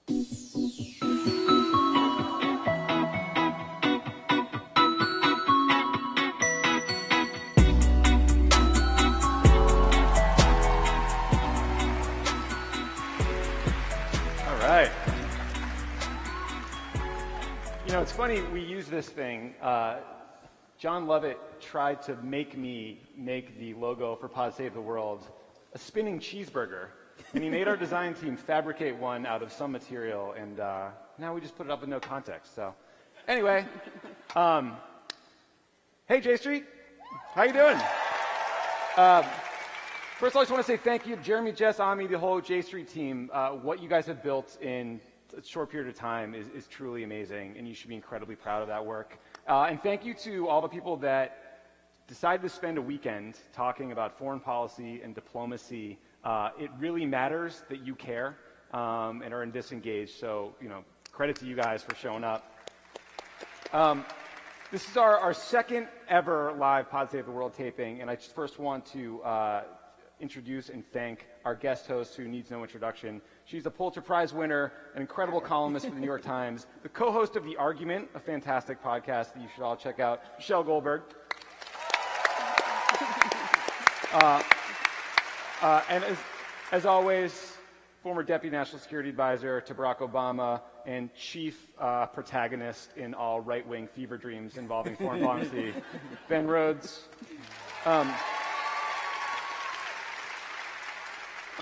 It's funny, we use this thing. John Lovett tried to make me make the logo for Pod Save the World a spinning cheeseburger. And he made our design team fabricate one out of some material, and now we just put it up with no context. So anyway, hey, J Street, how you doing? First of all, I just want to say thank you, Jeremy, Jess, Ami, the whole J Street team. What you guys have built in a short period of time is truly amazing, and you should be incredibly proud of that work. And thank you to all the people that decided to spend a weekend talking about foreign policy and diplomacy. It really matters that you care and are disengaged. So, credit to you guys for showing up. This is our second ever live Pod Save the World taping, and I just first want to introduce and thank our guest host, who needs no introduction. She's a Pulitzer Prize winner, an incredible columnist for the New York Times, the co-host of The Argument, a fantastic podcast that you should all check out, Michelle Goldberg. And as always, former Deputy National Security Advisor to Barack Obama and chief protagonist in all right-wing fever dreams involving foreign policy, Ben Rhodes. I'm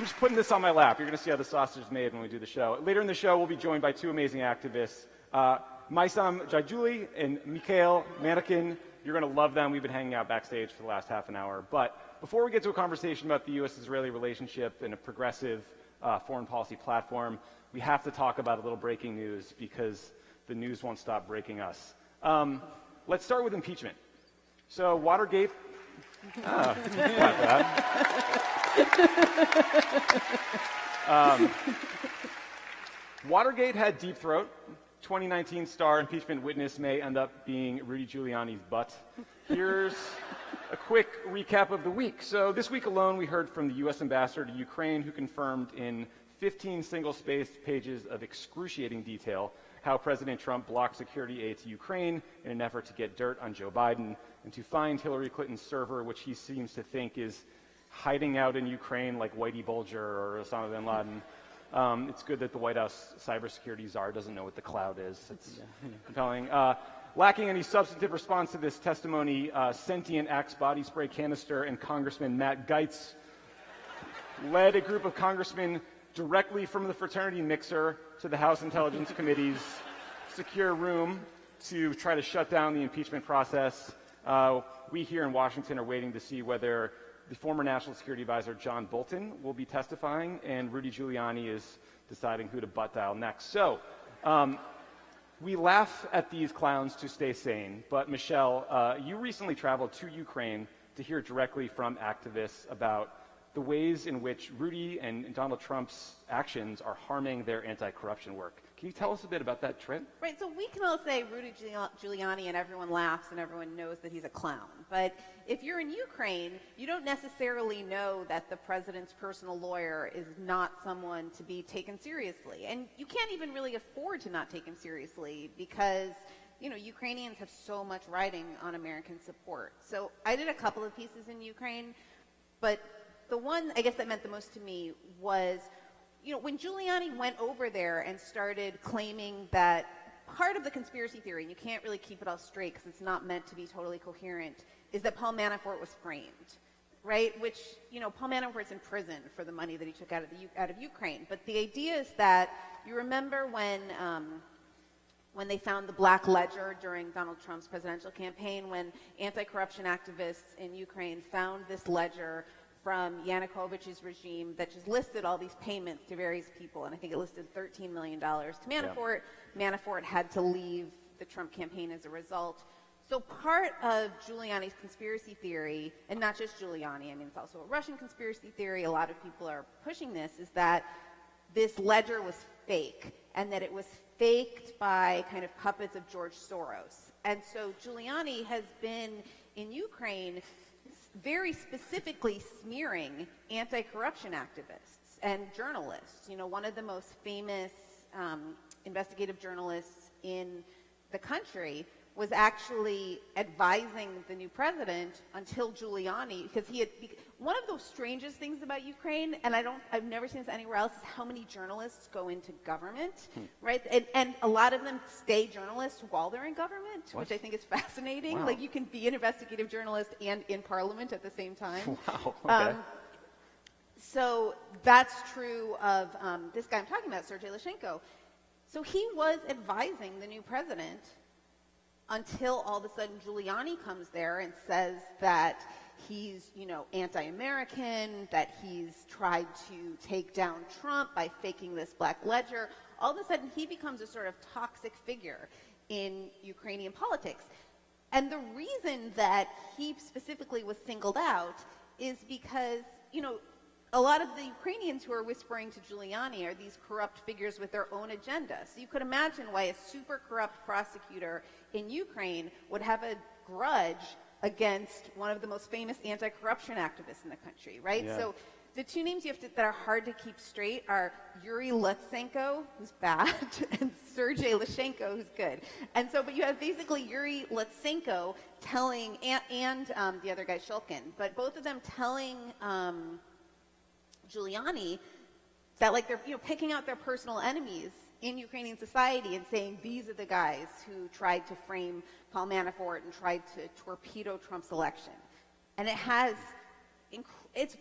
just putting this on my lap. You're going to see how the sausage is made when we do the show. Later in the show, we'll be joined by two amazing activists, Maisam Jaijuli and Mikhail Manikin. You're going to love them. We've been hanging out backstage for the last half an hour. But before we get to a conversation about the U.S.-Israeli relationship and a progressive foreign policy platform, we have to talk about a little breaking news because the news won't stop breaking us. Let's start with impeachment. So Watergate... not bad. Watergate had deep throat. 2019 star impeachment witness may end up being Rudy Giuliani's butt. Here's a quick recap of the week. So this week alone, we heard from the U.S. ambassador to Ukraine, who confirmed in 15 single-spaced pages of excruciating detail how President Trump blocked security aid to Ukraine in an effort to get dirt on Joe Biden and to find Hillary Clinton's server, which he seems to think is hiding out in Ukraine like Whitey Bulger or Osama bin Laden. It's good that the White House cybersecurity czar doesn't know what the cloud is. It's compelling. Lacking any substantive response to this testimony, Sentient Axe body spray canister and Congressman Matt Gaetz led a group of congressmen directly from the fraternity mixer to the House Intelligence Committee's secure room to try to shut down the impeachment process. We here in Washington are waiting to see whether the former National Security Advisor John Bolton will be testifying, and Rudy Giuliani is deciding who to butt dial next. So we laugh at these clowns to stay sane, but Michelle, you recently traveled to Ukraine to hear directly from activists about the ways in which Rudy and Donald Trump's actions are harming their anti-corruption work. Can you tell us a bit about that trip? Right, so we can all say Rudy Giuliani and everyone laughs and everyone knows that he's a clown. But if you're in Ukraine, you don't necessarily know that the president's personal lawyer is not someone to be taken seriously. And you can't even really afford to not take him seriously because, Ukrainians have so much riding on American support. So I did a couple of pieces in Ukraine, but the one, I guess, that meant the most to me was, when Giuliani went over there and started claiming that part of the conspiracy theory, and you can't really keep it all straight because it's not meant to be totally coherent, is that Paul Manafort was framed, right? Which, Paul Manafort's in prison for the money that he took out of Ukraine. But the idea is that you remember when they found the black ledger during Donald Trump's presidential campaign, when anti-corruption activists in Ukraine found this ledger from Yanukovych's regime that just listed all these payments to various people, and I think it listed $13 million to Manafort. Yeah. Manafort had to leave the Trump campaign as a result. So part of Giuliani's conspiracy theory, and not just Giuliani, I mean, it's also a Russian conspiracy theory, a lot of people are pushing this, is that this ledger was fake, and that it was faked by kind of puppets of George Soros. And so Giuliani has been in Ukraine very specifically smearing anti-corruption activists and journalists. One of the most famous investigative journalists in the country, was actually advising the new president until Giuliani, because one of the strangest things about Ukraine, and I've never seen this anywhere else, is how many journalists go into government, right? And a lot of them stay journalists while they're in government, which I think is fascinating. Wow. Like, you can be an investigative journalist and in parliament at the same time. Wow, okay. So that's true of this guy I'm talking about, Sergei Lyshenko. So he was advising the new president until all of a sudden Giuliani comes there and says that he's, anti-American, that he's tried to take down Trump by faking this black ledger. All of a sudden he becomes a sort of toxic figure in Ukrainian politics. And the reason that he specifically was singled out is because, a lot of the Ukrainians who are whispering to Giuliani are these corrupt figures with their own agenda. So you could imagine why a super corrupt prosecutor in Ukraine would have a grudge against one of the most famous anti-corruption activists in the country, right? Yeah. So the two names that are hard to keep straight are Yuri Lutsenko, who's bad, and Sergei Lyshenko, who's good. And so, but you have basically Yuri Lutsenko telling, and the other guy, Shulkin, but both of them telling Giuliani that, like, they're picking out their personal enemies in Ukrainian society and saying these are the guys who tried to frame Paul Manafort and tried to torpedo Trump's election. And it's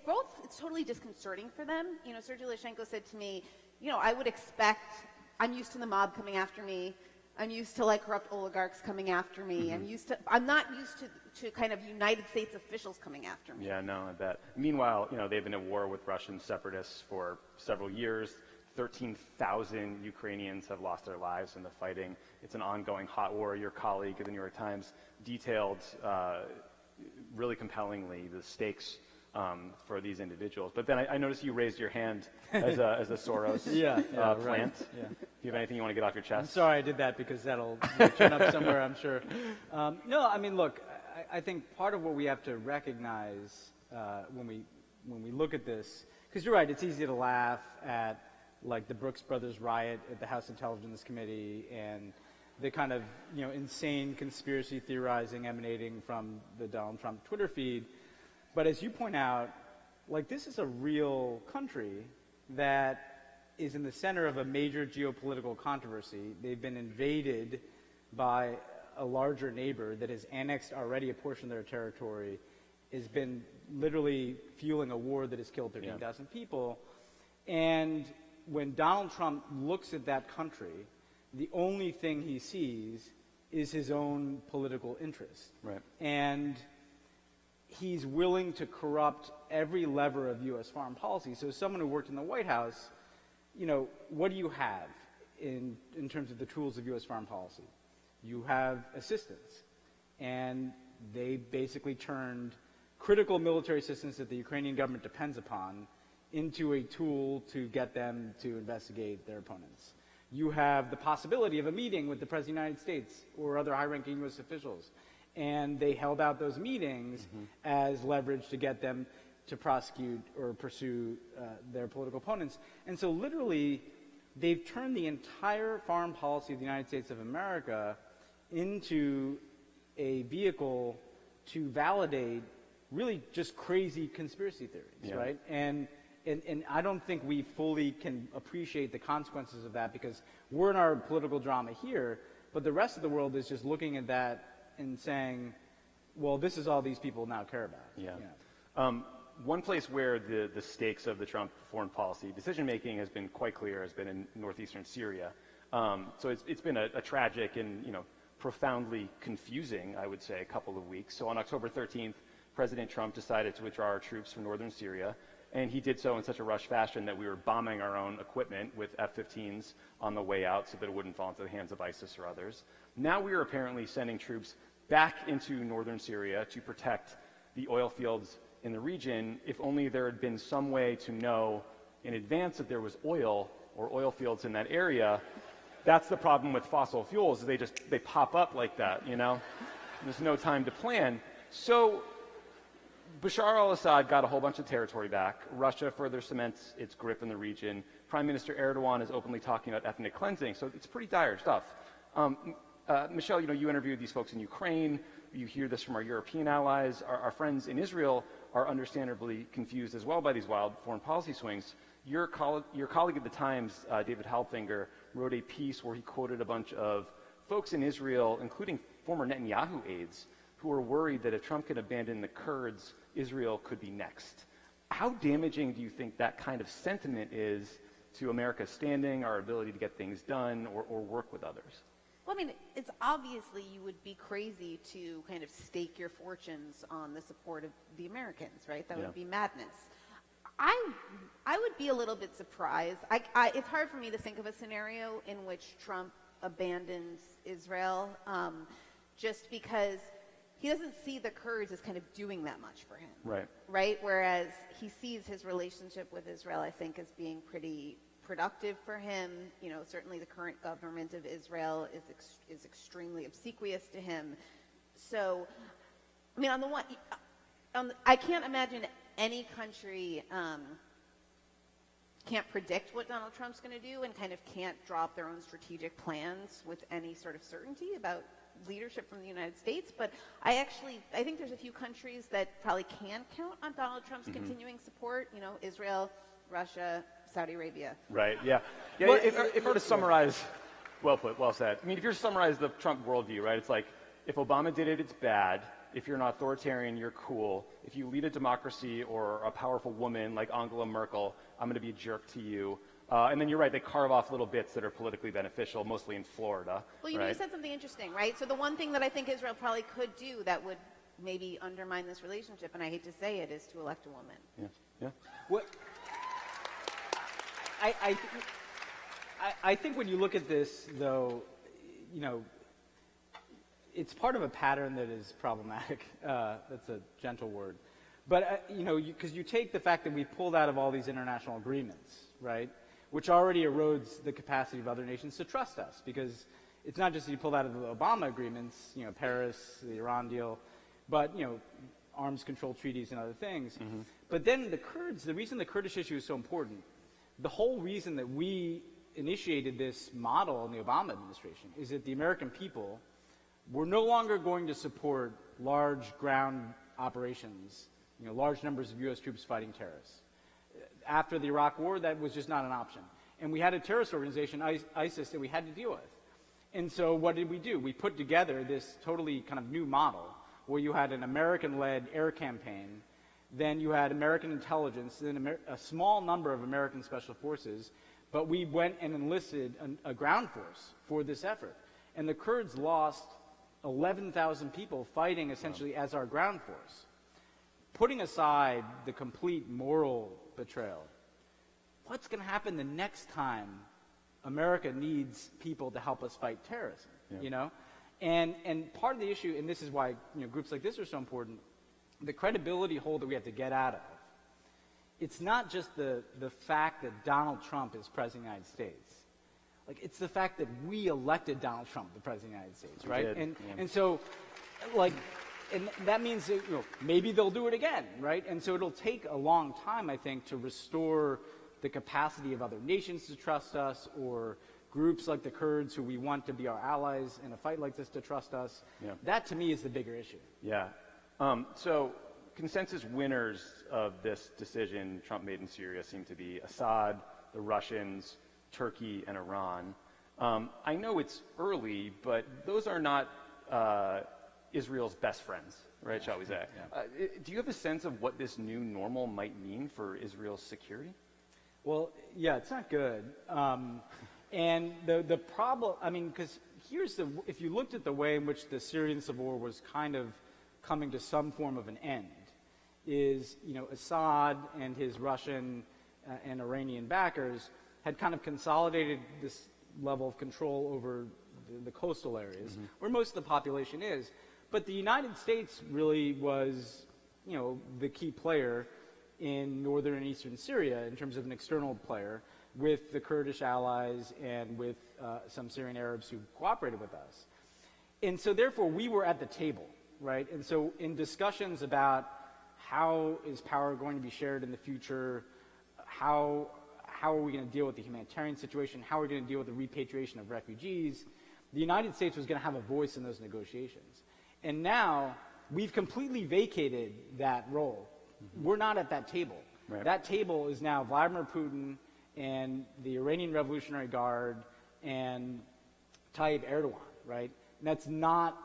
totally disconcerting for them. Sergei Lyshenko said to me, I would expect, I'm used to the mob coming after me. I'm used to corrupt oligarchs coming after me. Mm-hmm. I'm not used to kind of United States officials coming after me. Yeah, no, I bet. Meanwhile, they've been at war with Russian separatists for several years. 13,000 Ukrainians have lost their lives in the fighting. It's an ongoing hot war. Your colleague at the New York Times detailed really compellingly the stakes for these individuals. But then I noticed you raised your hand as a Soros plant. Right. Yeah. Do you have anything you want to get off your chest? I'm sorry I did that because that'll turn up somewhere, I'm sure. No, I mean, look, I think part of what we have to recognize when we look at this, because you're right, it's easy to laugh at the Brooks Brothers riot at the House Intelligence Committee and the kind of insane conspiracy theorizing emanating from the Donald Trump Twitter feed. But as you point out, this is a real country that is in the center of a major geopolitical controversy. They've been invaded by a larger neighbor that has annexed already a portion of their territory, has been literally fueling a war that has killed 13,000 people. And when Donald Trump looks at that country, the only thing he sees is his own political interest. Right. And he's willing to corrupt every lever of U.S. foreign policy. So as someone who worked in the White House, what do you have in terms of the tools of U.S. foreign policy? You have assistance. And they basically turned critical military assistance that the Ukrainian government depends upon into a tool to get them to investigate their opponents. You have the possibility of a meeting with the President of the United States or other high-ranking U.S. officials. And they held out those meetings as leverage to get them to prosecute or pursue their political opponents. And so literally, they've turned the entire foreign policy of the United States of America into a vehicle to validate really just crazy conspiracy theories, right? And I don't think we fully can appreciate the consequences of that because we're in our political drama here, but the rest of the world is just looking at that and saying, well, this is all these people now care about. Yeah. One place where the stakes of the Trump foreign policy decision-making has been quite clear has been in northeastern Syria. So it's been a tragic and profoundly confusing, I would say, a couple of weeks. So on October 13th, President Trump decided to withdraw our troops from northern Syria, and he did so in such a rush fashion that we were bombing our own equipment with F-15s on the way out so that it wouldn't fall into the hands of ISIS or others. Now we are apparently sending troops back into northern Syria to protect the oil fields in the region, if only there had been some way to know in advance that there was oil or oil fields in that area. That's the problem with fossil fuels, they pop up like that, There's no time to plan. So Bashar al-Assad got a whole bunch of territory back. Russia further cements its grip in the region. Prime Minister Erdogan is openly talking about ethnic cleansing, so it's pretty dire stuff. Michelle, you interviewed these folks in Ukraine. You hear this from our European allies. Our friends in Israel are understandably confused as well by these wild foreign policy swings. Your colleague at the Times, David Halfinger, wrote a piece where he quoted a bunch of folks in Israel, including former Netanyahu aides, who are worried that if Trump can abandon the Kurds, Israel could be next. How damaging do you think that kind of sentiment is to America's standing, our ability to get things done, or work with others? Well, I mean, it's obviously you would be crazy to kind of stake your fortunes on the support of the Americans, right? That would be madness. I would be a little bit surprised. It's hard for me to think of a scenario in which Trump abandons Israel, just because he doesn't see the Kurds as kind of doing that much for him. Right. Right? Whereas he sees his relationship with Israel, I think, as being pretty productive for him. Certainly the current government of Israel is extremely obsequious to him. So, I mean, I can't imagine any country can't predict what Donald Trump's going to do and kind of can't drop their own strategic plans with any sort of certainty about leadership from the United States. But I think there's a few countries that probably can count on Donald Trump's continuing support. Israel, Russia, Saudi Arabia. Right, yeah. Well, if I were to summarize, well put, well said. I mean, if you're to summarize the Trump worldview, right, it's like, if Obama did it, it's bad. If you're an authoritarian, you're cool. If you lead a democracy or a powerful woman like Angela Merkel, I'm going to be a jerk to you. And then you're right, they carve off little bits that are politically beneficial, mostly in Florida. Well, you said something interesting, right? So the one thing that I think Israel probably could do that would maybe undermine this relationship, and I hate to say it, is to elect a woman. Yeah. What? I think when you look at this, though, it's part of a pattern that is problematic. That's a gentle word. But, because you take the fact that we pulled out of all these international agreements, right, which already erodes the capacity of other nations to trust us, because it's not just that you pulled out of the Obama agreements, Paris, the Iran deal, but, arms control treaties and other things. Mm-hmm. But then the reason the Kurdish issue is so important, the whole reason that we initiated this model in the Obama administration is that the American people were no longer going to support large ground operations, large numbers of U.S. troops fighting terrorists. After the Iraq War, that was just not an option. And we had a terrorist organization, ISIS, that we had to deal with. And so what did we do? We put together this totally kind of new model where you had an American-led air campaign, then you had American intelligence, then a small number of American special forces, but we went and enlisted a ground force for this effort. And the Kurds lost 11,000 people fighting essentially as our ground force. Putting aside the complete moral betrayal, what's going to happen the next time America needs people to help us fight terrorism, And part of the issue, and this is why groups like this are so important, the credibility hole that we have to get out of, it's not just the fact that Donald Trump is president of the United States. It's the fact that we elected Donald Trump the president of the United States, right? And so, and that means that, maybe they'll do it again, right? And so it'll take a long time, I think, to restore the capacity of other nations to trust us, or groups like the Kurds who we want to be our allies in a fight like this to trust us. Yeah. That, to me, is the bigger issue. Yeah. So consensus winners of this decision Trump made in Syria seem to be Assad, the Russians, Turkey, and Iran. I know it's early, but those are not Israel's best friends, right, shall we say. Yeah. Do you have a sense of what this new normal might mean for Israel's security? Well, yeah, it's not good. And the problem, because if you looked at the way in which the Syrian civil war was kind of coming to some form of an end, is, Assad and his Russian and Iranian backers had kind of consolidated this level of control over the coastal areas, where most of the population is. But the United States really was, the key player in northern and eastern Syria in terms of an external player, with the Kurdish allies and with some Syrian Arabs who cooperated with us. And so therefore we were at the table, right? And so in discussions about how is power going to be shared in the future? How are we going to deal with the humanitarian situation? How are we going to deal with the repatriation of refugees? The United States was going to have a voice in those negotiations. And now we've completely vacated that role. We're not at that table. Right. That table is now Vladimir Putin and the Iranian Revolutionary Guard and Tayyip Erdogan, right? And that's not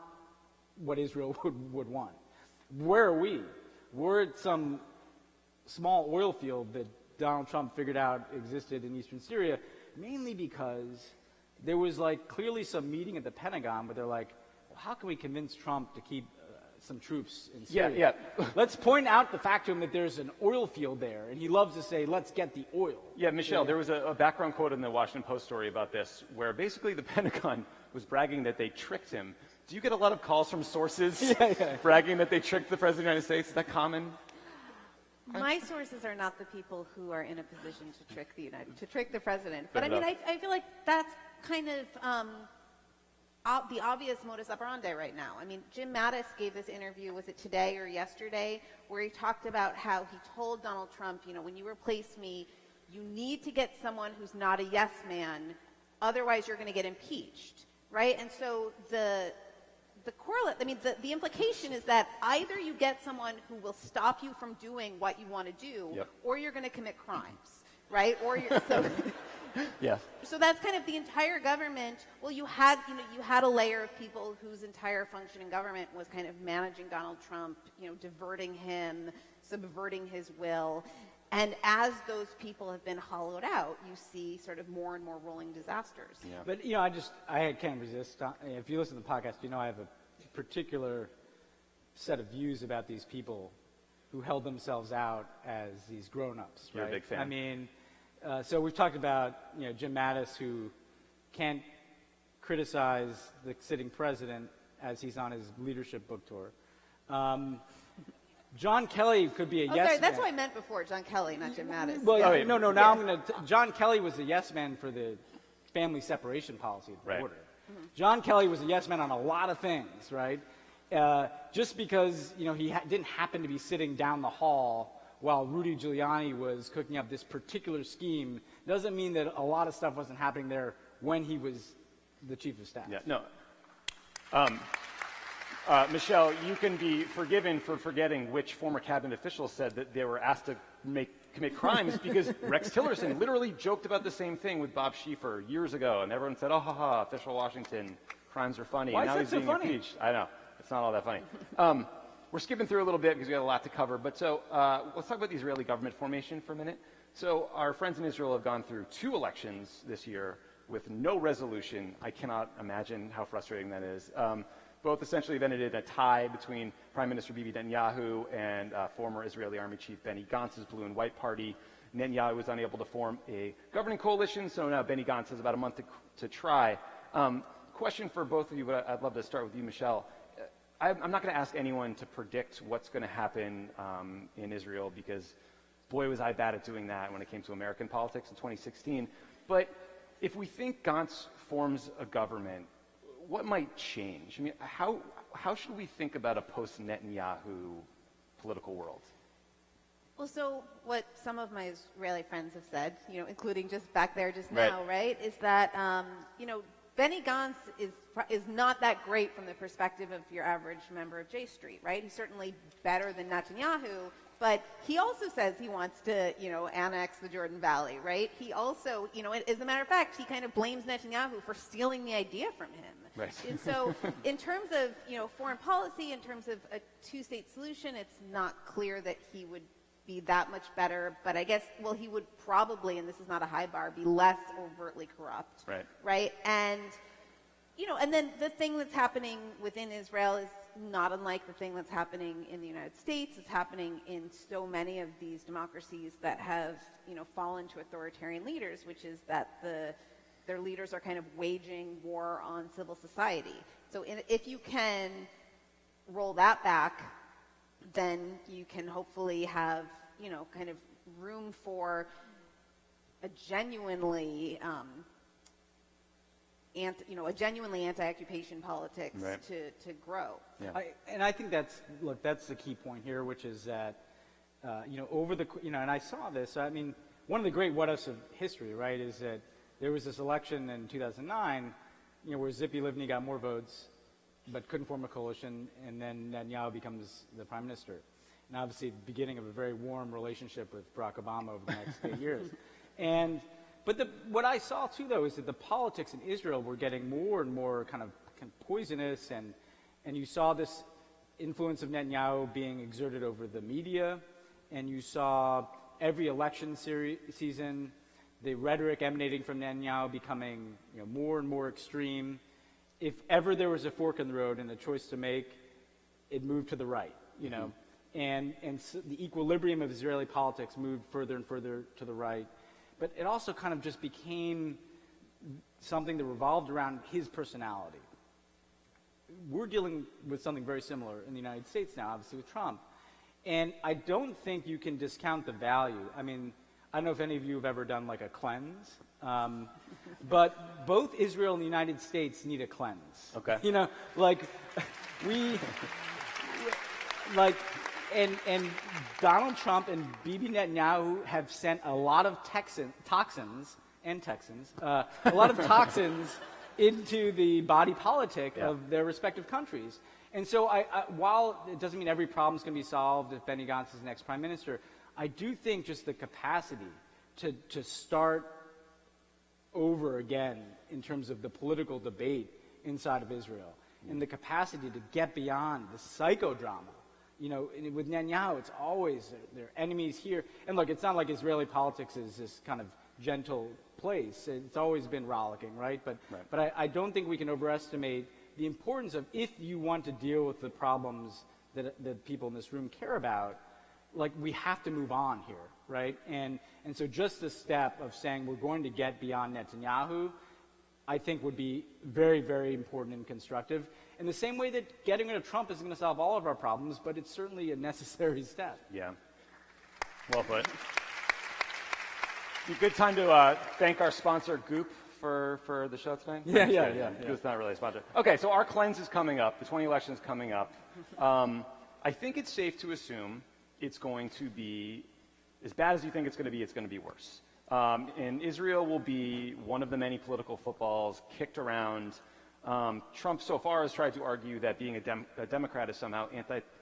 what Israel would want. Where are we? We're at some small oil field that Donald Trump figured out existed in eastern Syria, mainly because there was like clearly some meeting at the Pentagon where they're like, well, how can we convince Trump to keep some troops in Syria? Yeah. Let's point out the fact to him that there's an oil field there, and he loves to say, let's get the oil. Yeah, Michelle, there was a background quote in the Washington Post story about this where basically the Pentagon was bragging that they tricked him. Do you get a lot of calls from sources bragging that they tricked the President of the United States? Is that common? My sources are not the people who are in a position to trick the president. But I mean, I feel like that's kind of the obvious modus operandi right now. I mean, Jim Mattis gave this interview, was it today or yesterday, where he talked about how he told Donald Trump, you know, when you replace me, you need to get someone who's not a yes man, otherwise you're going to get impeached, right? And so the correlate, I mean, the implication is that either you get someone who will stop you from doing what you want to do, or you're going to commit crimes, right? Or you're Yes. So that's kind of the entire government. Well, you had a layer of people whose entire function in government was kind of managing Donald Trump, diverting him, subverting his will. And as those people have been hollowed out, you see sort of more and more rolling disasters. Yeah. But, I can't resist. If you listen to the podcast, I have a particular set of views about these people who held themselves out as these grown-ups. You're right? a big fan. I mean, so we've talked about, Jim Mattis, who can't criticize the sitting president as he's on his leadership book tour. John Kelly could be a yes sorry, man. that's what I meant before, John Kelly, not Jim Mattis. Well, Oh, yeah. no, now I'm going to... John Kelly was a yes man for the family separation policy at the Right. border. Mm-hmm. John Kelly was a yes man on a lot of things, right? Just because, he didn't happen to be sitting down the hall while Rudy Giuliani was cooking up this particular scheme doesn't mean that a lot of stuff wasn't happening there when he was the chief of staff. Yeah, no. Michelle, you can be forgiven for forgetting which former cabinet officials said that they were asked to commit crimes because Rex Tillerson literally joked about the same thing with Bob Schieffer years ago, and everyone said, oh, ha, ha, official Washington, crimes are funny. Why and now is he's that so being funny? impeached. I know. It's not all that funny. We're skipping through a little bit because we got a lot to cover, but so let's talk about the Israeli government formation for a minute. So our friends in Israel have gone through 2 elections this year with no resolution. I cannot imagine how frustrating that is. Both essentially ended in a tie between Prime Minister Bibi Netanyahu and former Israeli Army Chief Benny Gantz's Blue and White Party. Netanyahu was unable to form a governing coalition, so now Benny Gantz has about a month to try. Question for both of you, but I'd love to start with you, Michelle. I'm not going to ask anyone to predict what's going to happen in Israel because, boy, was I bad at doing that when it came to American politics in 2016. But if we think Gantz forms a government, what might change? I mean, how should we think about a post-Netanyahu political world? Well, so what some of my Israeli friends have said, including just back there just now, right, is that, Benny Gantz is not that great from the perspective of your average member of J Street, right? He's certainly better than Netanyahu, but he also says he wants to, annex the Jordan Valley, right? He also, as a matter of fact, he kind of blames Netanyahu for stealing the idea from him. Right. And so in terms of, foreign policy, in terms of a 2-state solution, it's not clear that he would be that much better, but I guess, he would probably, and this is not a high bar, be less overtly corrupt. Right. Right? And, and then the thing that's happening within Israel is not unlike the thing that's happening in the United States. It's happening in so many of these democracies that have, fallen to authoritarian leaders, which is that their leaders are kind of waging war on civil society. So if you can roll that back, then you can hopefully have, kind of room for a genuinely, anti-occupation politics Right. to grow. Yeah. I think that's the key point here, which is that and I saw this. I mean, one of the great what-ifs of history, right, is that there was this election in 2009, where Zippy Livni got more votes, but couldn't form a coalition, and then Netanyahu becomes the prime minister. And obviously, the beginning of a very warm relationship with Barack Obama over the next 8 years. But what I saw too, though, is that the politics in Israel were getting more and more kind of poisonous, and you saw this influence of Netanyahu being exerted over the media, and you saw every election season, the rhetoric emanating from Netanyahu becoming more and more extreme. If ever there was a fork in the road and a choice to make, it moved to the right, and so the equilibrium of Israeli politics moved further and further to the right. But it also kind of just became something that revolved around his personality. We're dealing with something very similar in the United States now, obviously with Trump. And I don't think you can discount the value. I mean, I don't know if any of you have ever done like a cleanse, but both Israel and the United States need a cleanse. Okay. And Donald Trump and Bibi Netanyahu have sent a lot of toxins into the body politic of their respective countries. And so while it doesn't mean every problem is going to be solved if Benny Gantz is the next prime minister, I do think just the capacity to start over again in terms of the political debate inside of Israel and the capacity to get beyond the psychodrama. With Netanyahu, it's always there are enemies here. And look, it's not like Israeli politics is this kind of gentle place. It's always been rollicking, right? But I don't think we can overestimate the importance of, if you want to deal with the problems that people in this room care about, we have to move on here, right? And so just the step of saying we're going to get beyond Netanyahu, I think would be very, very important and constructive. In the same way that getting rid of Trump isn't going to solve all of our problems, but it's certainly a necessary step. Yeah. Well put. Be a good time to thank our sponsor, Goop, for the show tonight. Yeah. Goop's not really a sponsor. Okay, so our cleanse is coming up. The 20 election is coming up. I think it's safe to assume it's going to be as bad as you think it's going to be worse. And Israel will be one of the many political footballs kicked around. Trump so far has tried to argue that being a Democrat is somehow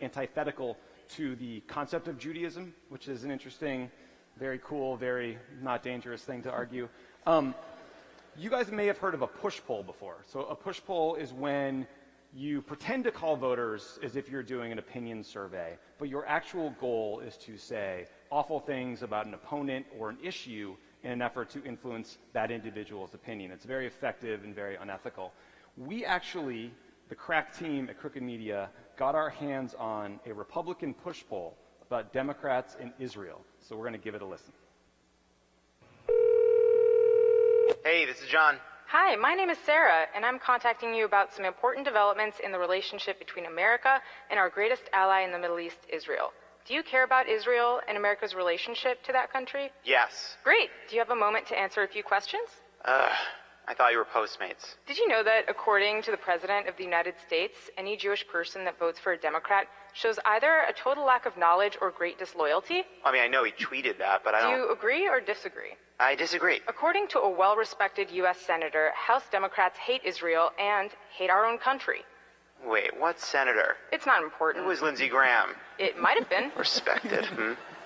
antithetical to the concept of Judaism, which is an interesting, very cool, very not dangerous thing to argue. You guys may have heard of a push poll before. So a push poll is when you pretend to call voters as if you're doing an opinion survey, but your actual goal is to say awful things about an opponent or an issue in an effort to influence that individual's opinion. It's very effective and very unethical. We actually, the crack team at Crooked Media, got our hands on a Republican push poll about Democrats in Israel. So we're going to give it a listen. Hey, this is John. Hi, my name is Sarah, and I'm contacting you about some important developments in the relationship between America and our greatest ally in the Middle East, Israel. Do you care about Israel and America's relationship to that country? Yes. Great. Do you have a moment to answer a few questions? I thought you were Postmates. Did you know that, according to the President of the United States, any Jewish person that votes for a Democrat shows either a total lack of knowledge or great disloyalty? I mean, I know he tweeted that, but Do you agree or disagree? I disagree. According to a well-respected U.S. Senator, House Democrats hate Israel and hate our own country. Wait, what senator? It's not important. It was Lindsey Graham. It might have been. Respected.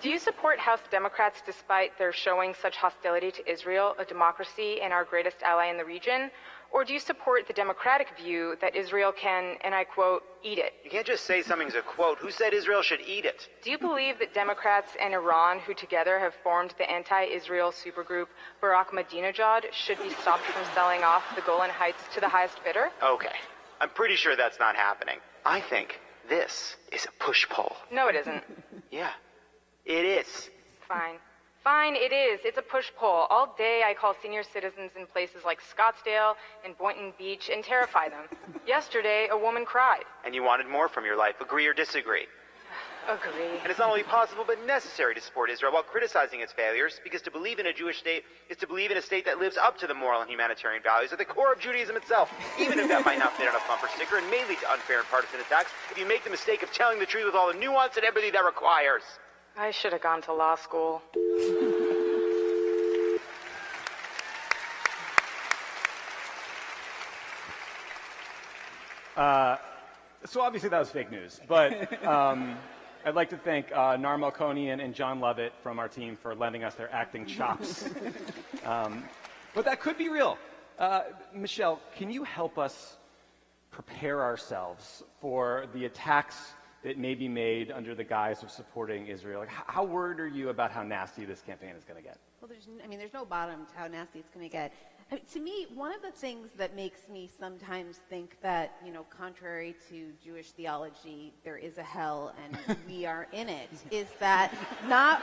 Do you support House Democrats despite their showing such hostility to Israel, a democracy and our greatest ally in the region? Or do you support the Democratic view that Israel can, and I quote, eat it? You can't just say something's a quote. Who said Israel should eat it? Do you believe that Democrats and Iran, who together have formed the anti-Israel supergroup Barack Ahmadinejad, should be stopped from selling off the Golan Heights to the highest bidder? Okay. I'm pretty sure that's not happening. I think this is a push poll. No, it isn't. Yeah, it is. Fine. Fine, it is. It's a push poll. All day I call senior citizens in places like Scottsdale and Boynton Beach and terrify them. Yesterday, a woman cried. And you wanted more from your life. Agree or disagree? Agree. And it's not only possible but necessary to support Israel while criticizing its failures, because to believe in a Jewish state is to believe in a state that lives up to the moral and humanitarian values at the core of Judaism itself, even if that might not fit on a bumper sticker and may lead to unfair and partisan attacks if you make the mistake of telling the truth with all the nuance and empathy that requires. I should have gone to law school. So obviously that was fake news, but I'd like to thank Nar Malconi and John Lovett from our team for lending us their acting chops. But that could be real. Michelle, can you help us prepare ourselves for the attacks that may be made under the guise of supporting Israel? Like, how worried are you about how nasty this campaign is going to get? Well, there's no bottom to how nasty it's going to get. I mean, to me, one of the things that makes me sometimes think that, contrary to Jewish theology, there is a hell and we are in it, is that not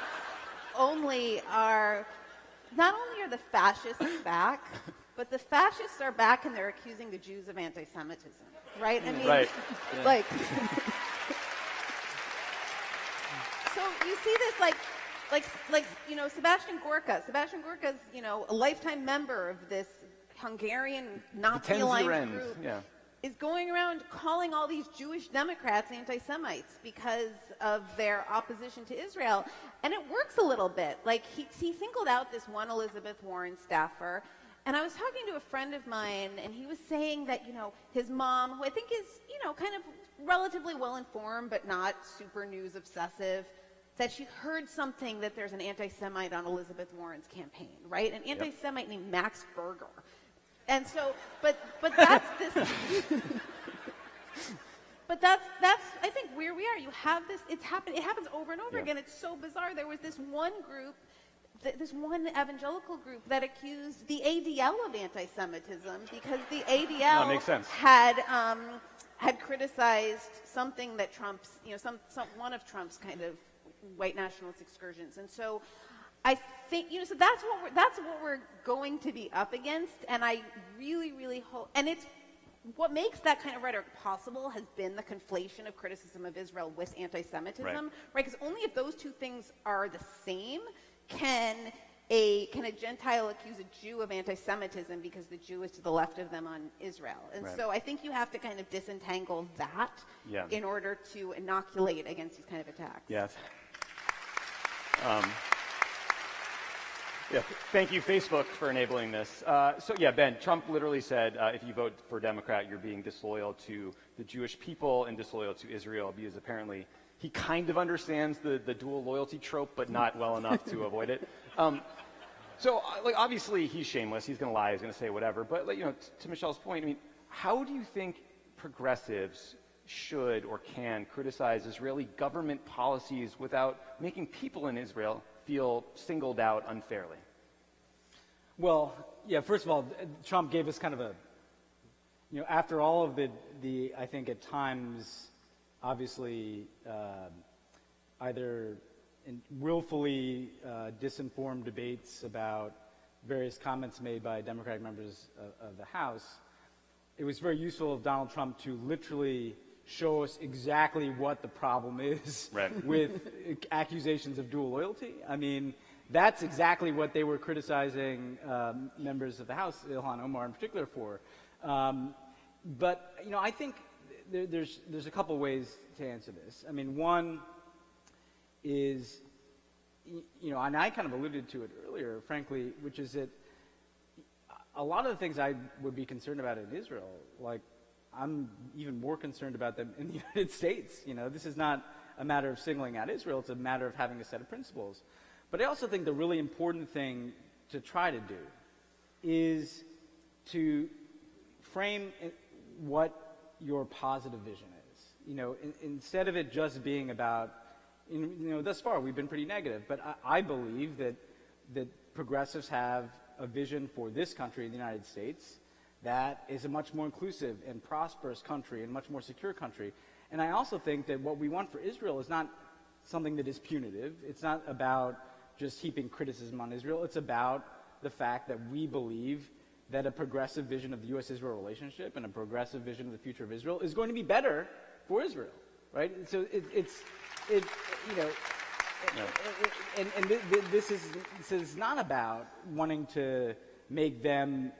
only are the fascists back, but the fascists are back and they're accusing the Jews of anti-Semitism, right? I mean, right. like, so you see this, like Sebastian Gorka. Sebastian Gorka's, a lifetime member of this Hungarian Nazi-aligned group. Yeah. Is going around calling all these Jewish Democrats anti-Semites because of their opposition to Israel. And it works a little bit. Like, he singled out this one Elizabeth Warren staffer. And I was talking to a friend of mine, and he was saying that, his mom, who I think is, kind of relatively well-informed, but not super news obsessive, that she heard something that there's an anti-Semite on Elizabeth Warren's campaign, right? An anti-Semite named Max Berger. And so, but that's this, but that's I think where we are. You have this. It happens over and over again. It's so bizarre. There was this one group, this one evangelical group that accused the ADL of anti-Semitism because the ADL makes sense. had criticized something that Trump's, one of Trump's kind of white nationalist excursions. And so I think, so that's what we're going to be up against. And I really, really hope, and it's what makes that kind of rhetoric possible has been the conflation of criticism of Israel with anti-Semitism, right? Because only if those two things are the same can a Gentile accuse a Jew of anti-Semitism because the Jew is to the left of them on Israel. And so I think you have to kind of disentangle that in order to inoculate against these kind of attacks. Yes. Thank you, Facebook, for enabling this. Ben, Trump literally said, if you vote for Democrat, you're being disloyal to the Jewish people and disloyal to Israel, because apparently he kind of understands the dual loyalty trope, but not well enough to avoid it. Obviously he's shameless. He's going to lie. He's going to say whatever. But, to Michelle's point, I mean, how do you think progressives should or can criticize Israeli government policies without making people in Israel feel singled out unfairly? Well, first of all, Trump gave us kind of a, after all of the I think at times, obviously, either willfully disinformed debates about various comments made by Democratic members of the House, it was very useful of Donald Trump to literally show us exactly what the problem is with accusations of dual loyalty. I mean, that's exactly what they were criticizing members of the House, Ilhan Omar in particular, for. But I think there's a couple ways to answer this. I mean, one is, and I kind of alluded to it earlier, frankly, which is that a lot of the things I would be concerned about in Israel, like, I'm even more concerned about them in the United States. This is not a matter of singling out Israel. It's a matter of having a set of principles. But I also think the really important thing to try to do is to frame what your positive vision is. Instead of it just being about, thus far we've been pretty negative, but I believe that progressives have a vision for this country, the United States, that is a much more inclusive and prosperous country and much more secure country. And I also think that what we want for Israel is not something that is punitive. It's not about just heaping criticism on Israel. It's about the fact that we believe that a progressive vision of the U.S.-Israel relationship and a progressive vision of the future of Israel is going to be better for Israel, right? So this is not about wanting to make them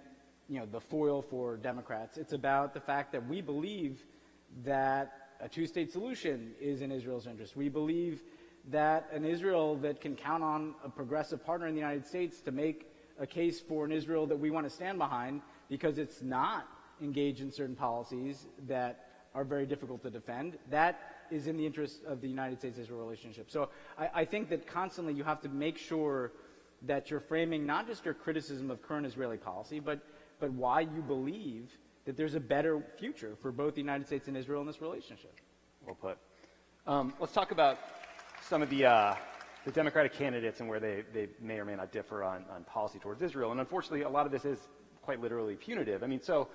the foil for Democrats. It's about the fact that we believe that a two-state solution is in Israel's interest. We believe that an Israel that can count on a progressive partner in the United States to make a case for an Israel that we want to stand behind because it's not engaged in certain policies that are very difficult to defend, that is in the interest of the United States-Israel relationship. So I think that constantly you have to make sure that you're framing not just your criticism of current Israeli policy, but why you believe that there's a better future for both the United States and Israel in this relationship. Well put. Let's talk about some of the Democratic candidates and where they may or may not differ on policy towards Israel. And unfortunately, a lot of this is quite literally punitive. I mean, so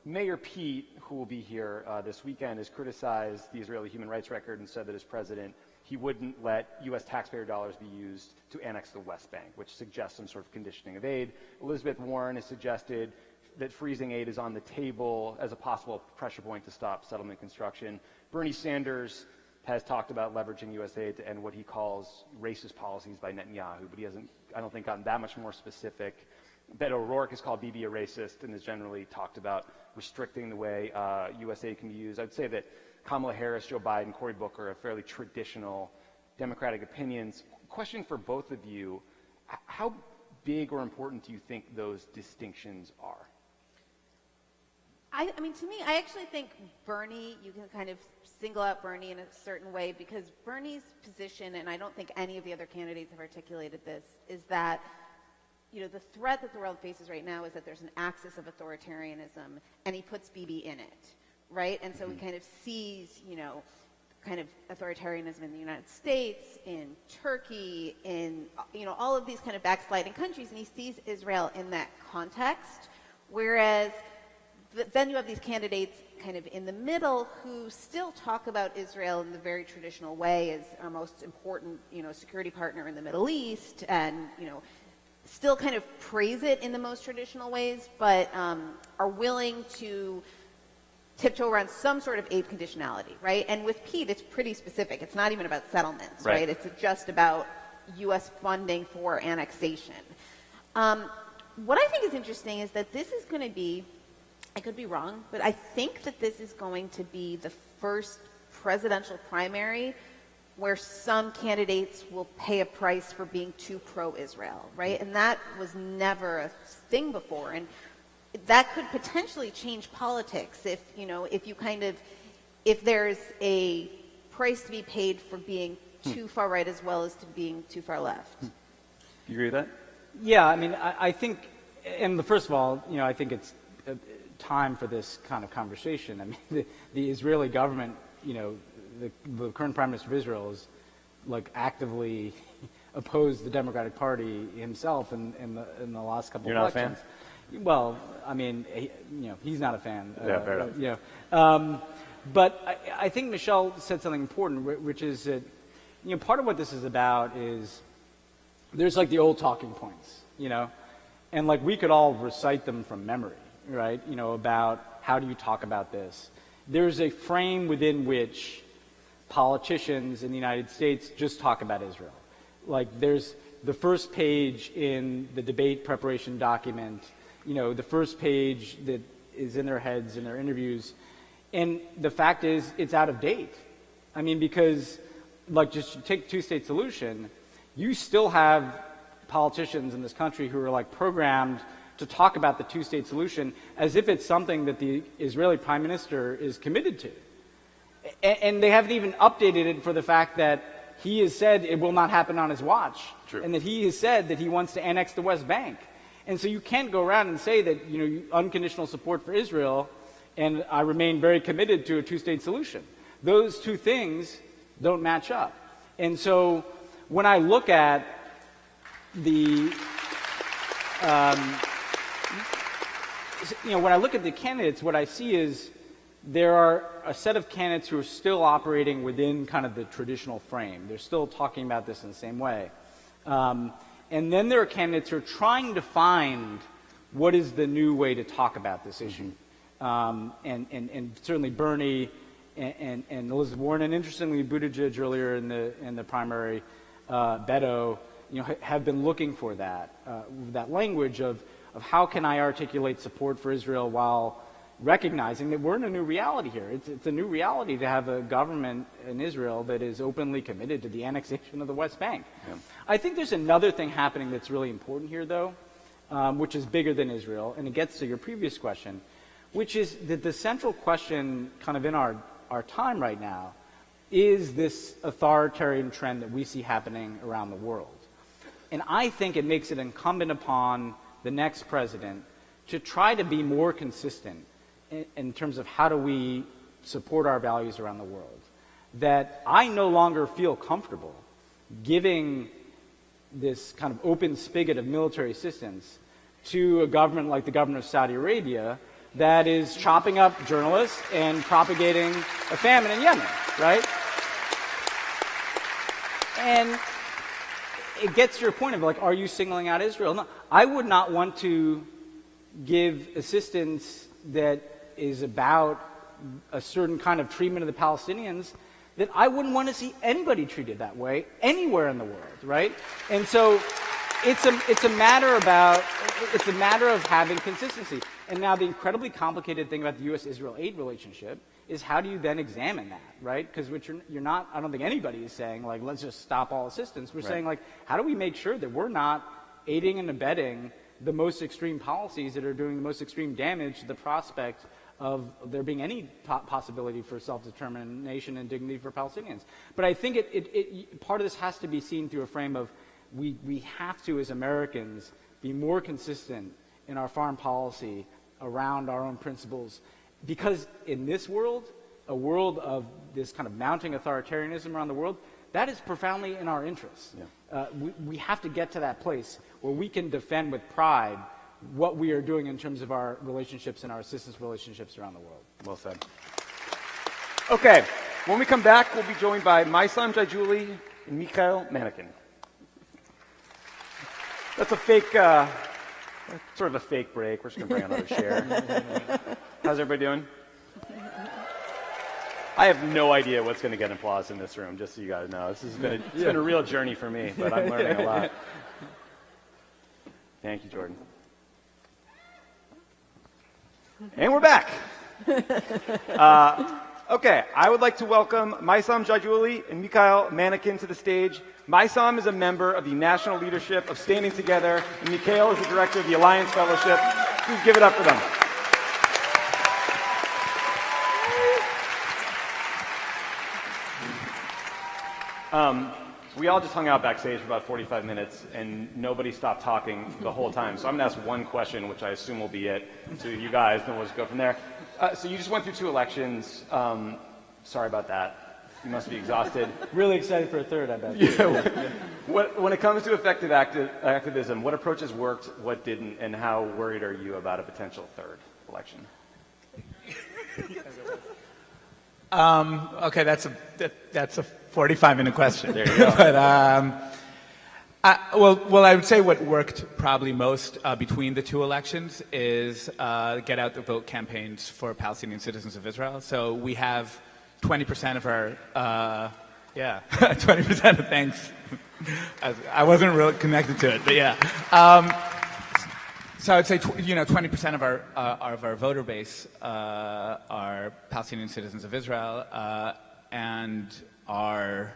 Mayor Pete, who will be here this weekend, has criticized the Israeli human rights record and said that as president, he wouldn't let U.S. taxpayer dollars be used to annex the West Bank, which suggests some sort of conditioning of aid. Elizabeth Warren has suggested that freezing aid is on the table as a possible pressure point to stop settlement construction. Bernie Sanders has talked about leveraging U.S. aid to end what he calls racist policies by Netanyahu, but he hasn't, I don't think, gotten that much more specific. Beto O'Rourke has called Bibi a racist and has generally talked about restricting the way U.S. aid can be used. I'd say that Kamala Harris, Joe Biden, Cory Booker have fairly traditional Democratic opinions. Question for both of you, how big or important do you think those distinctions are? I mean, to me, I actually think Bernie, you can kind of single out Bernie in a certain way because Bernie's position, and I don't think any of the other candidates have articulated this, is that the threat that the world faces right now is that there's an axis of authoritarianism, and he puts Bibi in it, right? And so he kind of sees, kind of authoritarianism in the United States, in Turkey, in, all of these kind of backsliding countries, and he sees Israel in that context, whereas then you have these candidates kind of in the middle who still talk about Israel in the very traditional way as our most important, security partner in the Middle East, and, still kind of praise it in the most traditional ways, but are willing to tiptoe around some sort of aid conditionality, right? And with Pete, it's pretty specific. It's not even about settlements, right? It's just about U.S. funding for annexation. What I think is interesting is that this is going to be, I could be wrong, but I think that this is going to be the first presidential primary where some candidates will pay a price for being too pro-Israel, right? And that was never a thing before. And that could potentially change politics if there's a price to be paid for being too far right as well as to being too far left. Do you agree with that? Yeah, I mean, I think, and first of all, I think it's time for this kind of conversation. I mean, the Israeli government, the current Prime Minister of Israel is actively opposed the Democratic Party himself in the last couple of elections. You're not a fan? Well, I mean, he's not a fan. Yeah, fair enough. But I think Michelle said something important, which is that part of what this is about is there's the old talking points, and we could all recite them from memory, right? About how do you talk about this. There's a frame within which politicians in the United States just talk about Israel. There's the first page in the debate preparation document, the first page that is in their heads in their interviews. And the fact is, it's out of date. I mean, because, just take two-state solution, you still have politicians in this country who are, programmed to talk about the two-state solution as if it's something that the Israeli Prime Minister is committed to. And they haven't even updated it for the fact that he has said it will not happen on his watch. True. And that he has said that he wants to annex the West Bank. And so you can't go around and say that, unconditional support for Israel, and I remain very committed to a two-state solution. Those two things don't match up. And so when I look at the when I look at the candidates, what I see is there are a set of candidates who are still operating within kind of the traditional frame. They're still talking about this in the same way. And then there are candidates who are trying to find what is the new way to talk about this issue. And certainly Bernie and Elizabeth Warren, and interestingly Buttigieg earlier in the primary, Beto, have been looking for that language of how can I articulate support for Israel while recognizing that we're in a new reality here. It's a new reality to have a government in Israel that is openly committed to the annexation of the West Bank. Yeah. I think there's another thing happening that's really important here, though, which is bigger than Israel, and it gets to your previous question, which is that the central question kind of in our time right now is this authoritarian trend that we see happening around the world. And I think it makes it incumbent upon the next president to try to be more consistent in terms of how do we support our values around the world. That I no longer feel comfortable giving this kind of open spigot of military assistance to a government like the government of Saudi Arabia that is chopping up journalists and propagating a famine in Yemen, right? And it gets to your point of like, are you singling out Israel? No, I would not want to give assistance that is about a certain kind of treatment of the Palestinians that I wouldn't want to see anybody treated that way anywhere in the world, right? And so it's a matter of having consistency. And now the incredibly complicated thing about the U.S.-Israel aid relationship is how do you then examine that, right? Because you're not, I don't think anybody is saying, like, let's just stop all assistance. We're saying, like, how do we make sure that we're not aiding and abetting the most extreme policies that are doing the most extreme damage to the prospect of there being any possibility for self-determination and dignity for Palestinians. But I think part of this has to be seen through a frame of we have to, as Americans, be more consistent in our foreign policy around our own principles. Because in this world, a world of this kind of mounting authoritarianism around the world, that is profoundly in our interests. Yeah. We have to get to that place where we can defend with pride what we are doing in terms of our relationships and our assistance relationships around the world. Well said. Okay, when we come back, we'll be joined by Maysam Jajuli and Mikhail Manikin. That's a fake, sort of a fake break. We're just going to bring another chair. How's everybody doing? I have no idea what's going to get applause in this room, just so you guys know. This has been it's been a real journey for me, but I'm learning a lot. Thank you, Jordan. And we're back. Okay, I would like to welcome Maysam Jajuli and Mikhail Manikin to the stage. Maysam is a member of the National Leadership of Standing Together, and Mikhail is the director of the Alliance Fellowship. Please give it up for them. We all just hung out backstage for about 45 minutes, and nobody stopped talking the whole time. So I'm going to ask one question, which I assume will be it, to you guys, then we'll just go from there. So you just went through 2 elections. Sorry about that. You must be exhausted. Really excited for a third, I bet. Yeah. When it comes to effective activism, what approaches worked, what didn't, and how worried are you about a potential third election? Okay, that's a 45-minute question. There you go. But I would say what worked probably most between the 2 elections is get out the vote campaigns for Palestinian citizens of Israel. So we have 20% of our 20% of thanks. I wasn't really connected to it, but yeah. So I would say 20% of our voter base are Palestinian citizens of Israel and are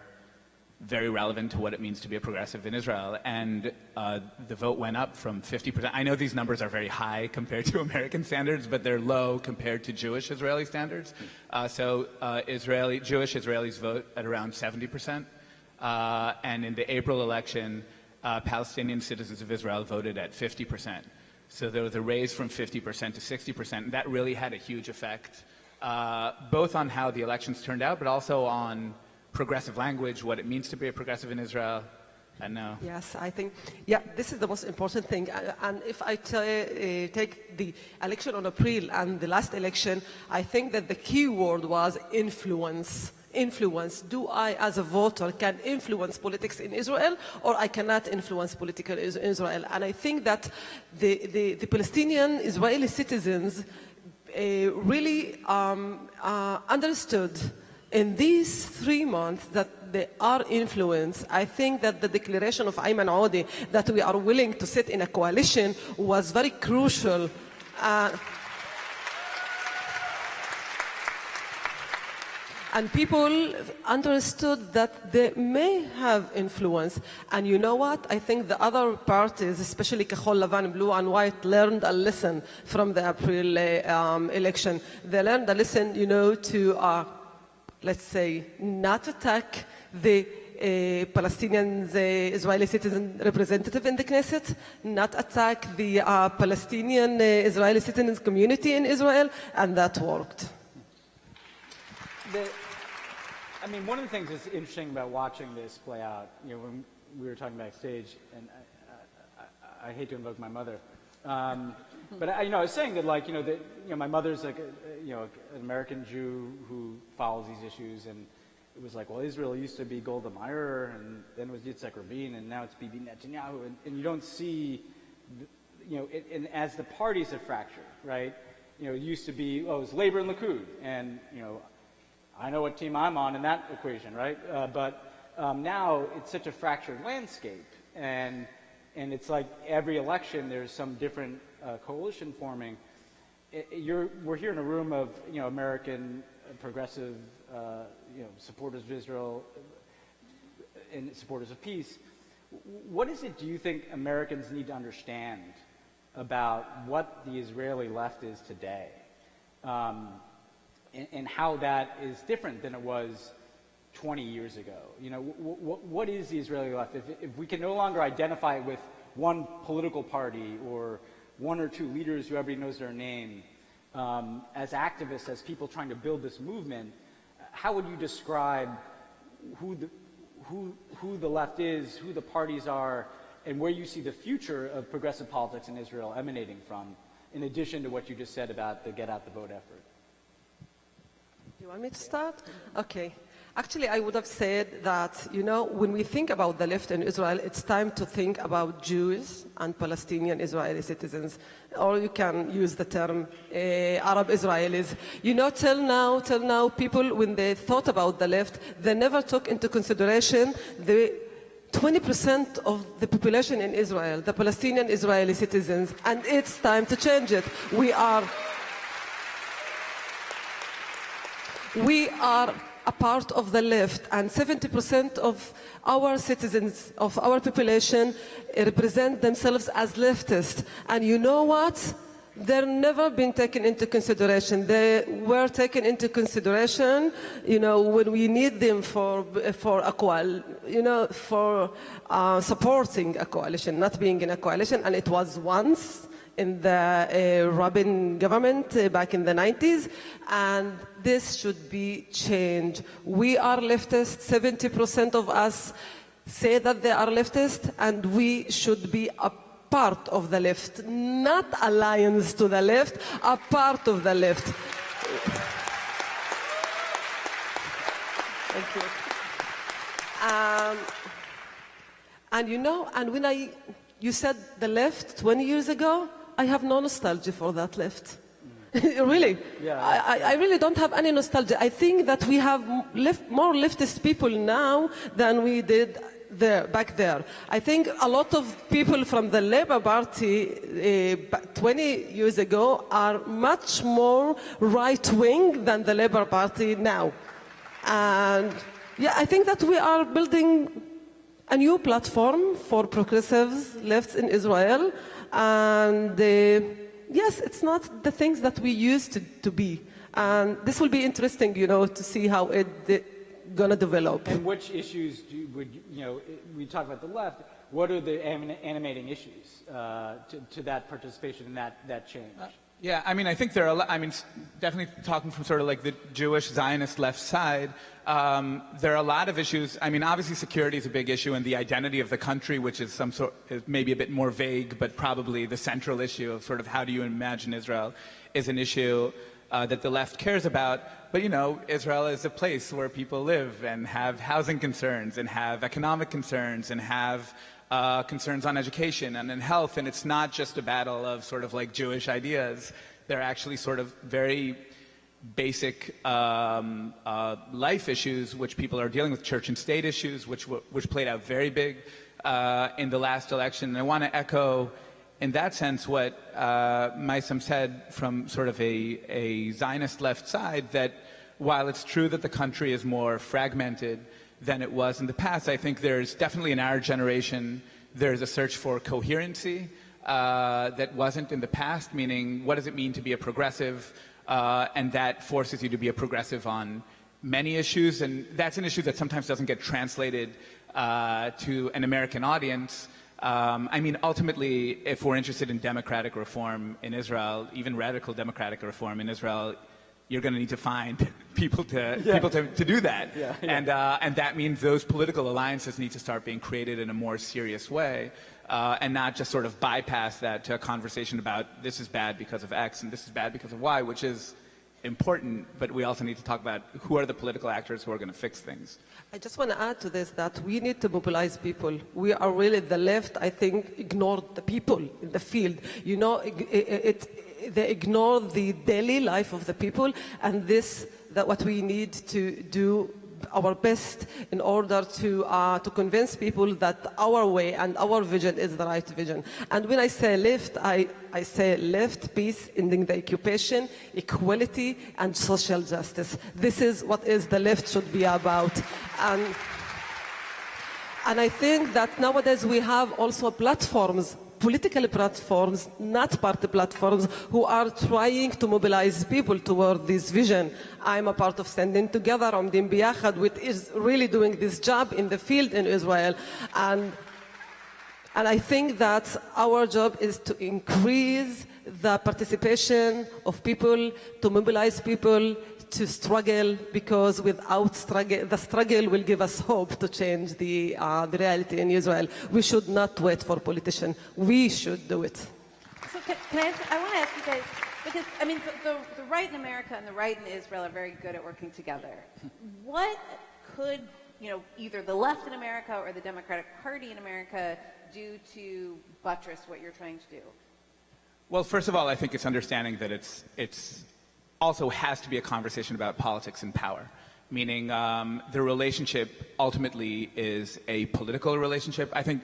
very relevant to what it means to be a progressive in Israel. And the vote went up from 50%. I know these numbers are very high compared to American standards, but they're low compared to Jewish Israeli standards. So Jewish Israelis vote at around 70%. And in the April election, Palestinian citizens of Israel voted at 50%. So there was a raise from 50% to 60%. And that really had a huge effect, both on how the elections turned out, but also on progressive language, what it means to be a progressive in Israel. And now. Yes, I think, this is the most important thing. And if I take the election on April and the last election, I think that the key word was influence. Influence. Do I, as a voter, can influence politics in Israel, or I cannot influence politics in Israel? And I think that the Palestinian Israeli citizens really understood in these 3 months that they are influenced. I think that the declaration of Ayman Audi that we are willing to sit in a coalition was very crucial. And people understood that they may have influence. And you know what? I think the other parties, especially Kachol Lavan, Blue and White, learned a lesson from the April election. They learned a lesson, to, let's say, not attack the Palestinian Israeli citizen representative in the Knesset, not attack the Palestinian Israeli citizens community in Israel, and that worked. One of the things that's interesting about watching this play out, when we were talking backstage, and I hate to invoke my mother, but I was saying that, my mother's like, an American Jew who follows these issues, and it was like, well, Israel used to be Golda Meir, and then it was Yitzhak Rabin, and now it's Bibi Netanyahu, and you don't see, and as the parties have fractured, right? It used to be, it was Labor and Likud, and I know what team I'm on in that equation, right? But now it's such a fractured landscape, and it's like every election there's some different coalition forming. We're here in a room of American progressive supporters of Israel and supporters of peace. What is it, do you think, Americans need to understand about what the Israeli left is today? And how that is different than it was 20 years ago. What is the Israeli left? If we can no longer identify it with one political party or one or two leaders who everybody knows their name, as activists, as people trying to build this movement, how would you describe who the left is, who the parties are, and where you see the future of progressive politics in Israel emanating from, in addition to what you just said about the Get Out the Vote effort? Do you want me to start? Okay. Actually, I would have said that, when we think about the left in Israel, it's time to think about Jews and Palestinian Israeli citizens. Or you can use the term Arab Israelis. Till now, people, when they thought about the left, they never took into consideration the 20% of the population in Israel, the Palestinian Israeli citizens, and it's time to change it. We are a part of the left, and 70% of our citizens, of our population, represent themselves as leftists. And you know what? They're never been taken into consideration. They were taken into consideration, when we need them for supporting a coalition, not being in a coalition. And it was once in the Rabin government back in the 90s, and this should be changed. We are leftists. 70% of us say that they are leftist, and we should be a part of the left, not alliance to the left, a part of the left. Thank you. And when you said the left 20 years ago, I have no nostalgia for that left. Really. Yeah. I really don't have any nostalgia. I think that we have more leftist people now than we did back there. I think a lot of people from the Labour Party 20 years ago are much more right-wing than the Labour Party now. And I think that we are building a new platform for progressives left in Israel. And yes, it's not the things that we used to be. And this will be interesting, to see how it's going to develop. And which issues we talk about the left, what are the animating issues to that participation and that change? I think there are definitely talking from sort of like the Jewish Zionist left side, there are a lot of issues. Obviously security is a big issue, and the identity of the country, which is is maybe a bit more vague, but probably the central issue of sort of how do you imagine Israel, is an issue that the left cares about. But Israel is a place where people live and have housing concerns and have economic concerns and have concerns on education and in health, and it's not just a battle of sort of like Jewish ideas. They're actually sort of very basic life issues which people are dealing with, church and state issues, which played out very big in the last election. And I want to echo in that sense what Maisam said from sort of a Zionist left side, that while it's true that the country is more fragmented than it was in the past, I think there's definitely in our generation, there's a search for coherency that wasn't in the past, meaning what does it mean to be a progressive, and that forces you to be a progressive on many issues, and that's an issue that sometimes doesn't get translated to an American audience. I mean, ultimately, if we're interested in democratic reform in Israel, even radical democratic reform in Israel, you're going to need to find people to do that. And that means those political alliances need to start being created in a more serious way, and not just sort of bypass that to a conversation about this is bad because of X and this is bad because of Y, which is important, but we also need to talk about who are the political actors who are going to fix things. I just want to add to this that we need to mobilize people. We are really, the left, I think, ignored the people in the field. You know, they ignore the daily life of the people, and that what we need to do our best in order to convince people that our way and our vision is the right vision. And when I say left, I say left, peace, ending the occupation, equality, and social justice. This is what the left should be about. And I think that nowadays we have also platforms, political platforms, not party platforms, who are trying to mobilize people toward this vision. I'm a part of Standing Together, Omdim Biyachad, which is really doing this job in the field in Israel. And I think that our job is to increase the participation of people, to mobilize people, to struggle, because without struggle, the struggle will give us hope to change the reality in Israel. We should not wait for politicians. We should do it. So I want to ask you guys, because, I mean, the right in America and the right in Israel are very good at working together. What could, either the left in America or the Democratic Party in America do to buttress what you're trying to do? Well, first of all, I think it's understanding that it's also has to be a conversation about politics and power, meaning the relationship ultimately is a political relationship. I think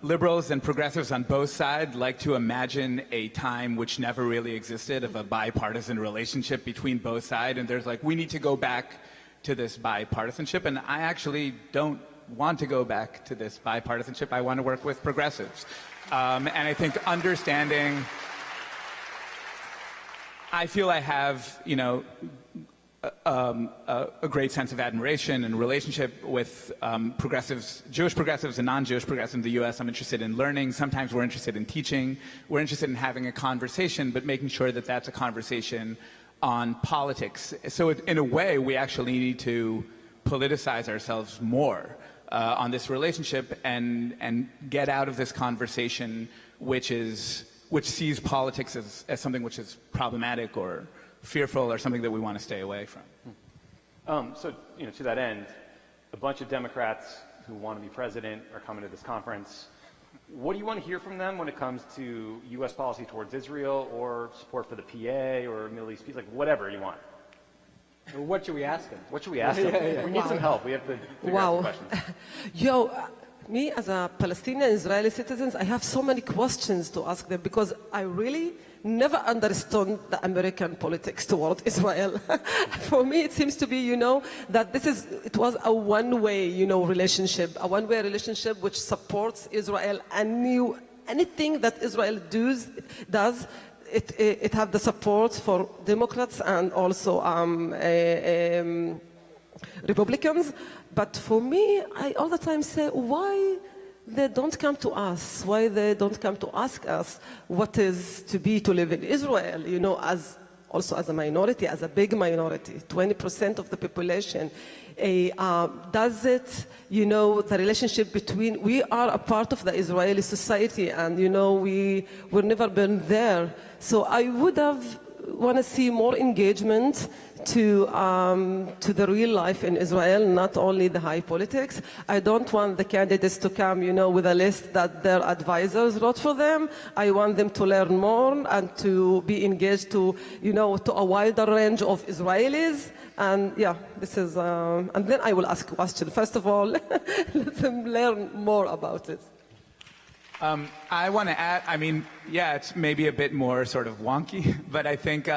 liberals and progressives on both sides like to imagine a time which never really existed of a bipartisan relationship between both sides, and there's like, we need to go back to this bipartisanship, and I actually don't want to go back to this bipartisanship. I want to work with progressives. And I think understanding, I feel I have, a great sense of admiration and relationship with progressives, Jewish progressives and non-Jewish progressives in the U.S. I'm interested in learning. Sometimes we're interested in teaching. We're interested in having a conversation, but making sure that that's a conversation on politics. So in a way, we actually need to politicize ourselves more on this relationship and get out of this conversation which sees politics as something which is problematic or fearful or something that we want to stay away from. So, to that end, a bunch of Democrats who want to be president are coming to this conference. What do you want to hear from them when it comes to U.S. policy towards Israel or support for the PA or Middle East peace, like whatever you want? Well, what should we ask them? What should we ask them? We need some help. We have to figure out some questions. Me as a Palestinian Israeli citizen, I have so many questions to ask them, because I really never understood the American politics toward Israel. For me, it seems to be, that it was a one-way, relationship, a one-way relationship which supports Israel, and anything that Israel does, it have the support for Democrats and also Republicans. But for me, I all the time say, why they don't come to us? Why they don't come to ask us what is to live in Israel, also as a minority, as a big minority, 20% of the population. Does it, the relationship between, we are a part of the Israeli society, and, we've never been there. So I would want to see more engagement to the real life in Israel, not only the high politics. I don't want the candidates to come, with a list that their advisors wrote for them. I want them to learn more and to be engaged to a wider range of Israelis. And this is, and then I will ask a question. First of all, let them learn more about it. I want to add, it's maybe a bit more sort of wonky, but I think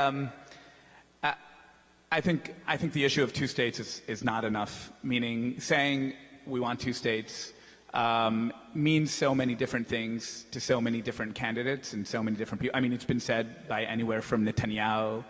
I think the issue of two states is not enough, meaning saying we want two states means so many different things to so many different candidates and so many different people. I mean, it's been said by anywhere from Netanyahu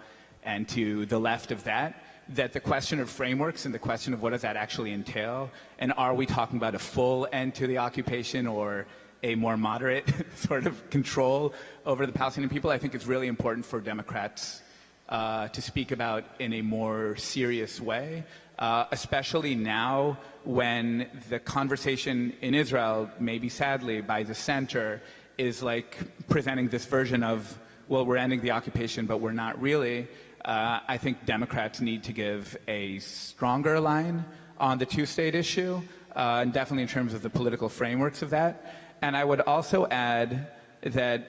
and to the left of that the question of frameworks and the question of what does that actually entail, and are we talking about a full end to the occupation or a more moderate sort of control over the Palestinian people, I think it's really important for Democrats to speak about in a more serious way, especially now when the conversation in Israel, maybe sadly by the center, is like presenting this version of, well, we're ending the occupation, but we're not really. I think Democrats need to give a stronger line on the two-state issue, and definitely in terms of the political frameworks of that. And I would also add that,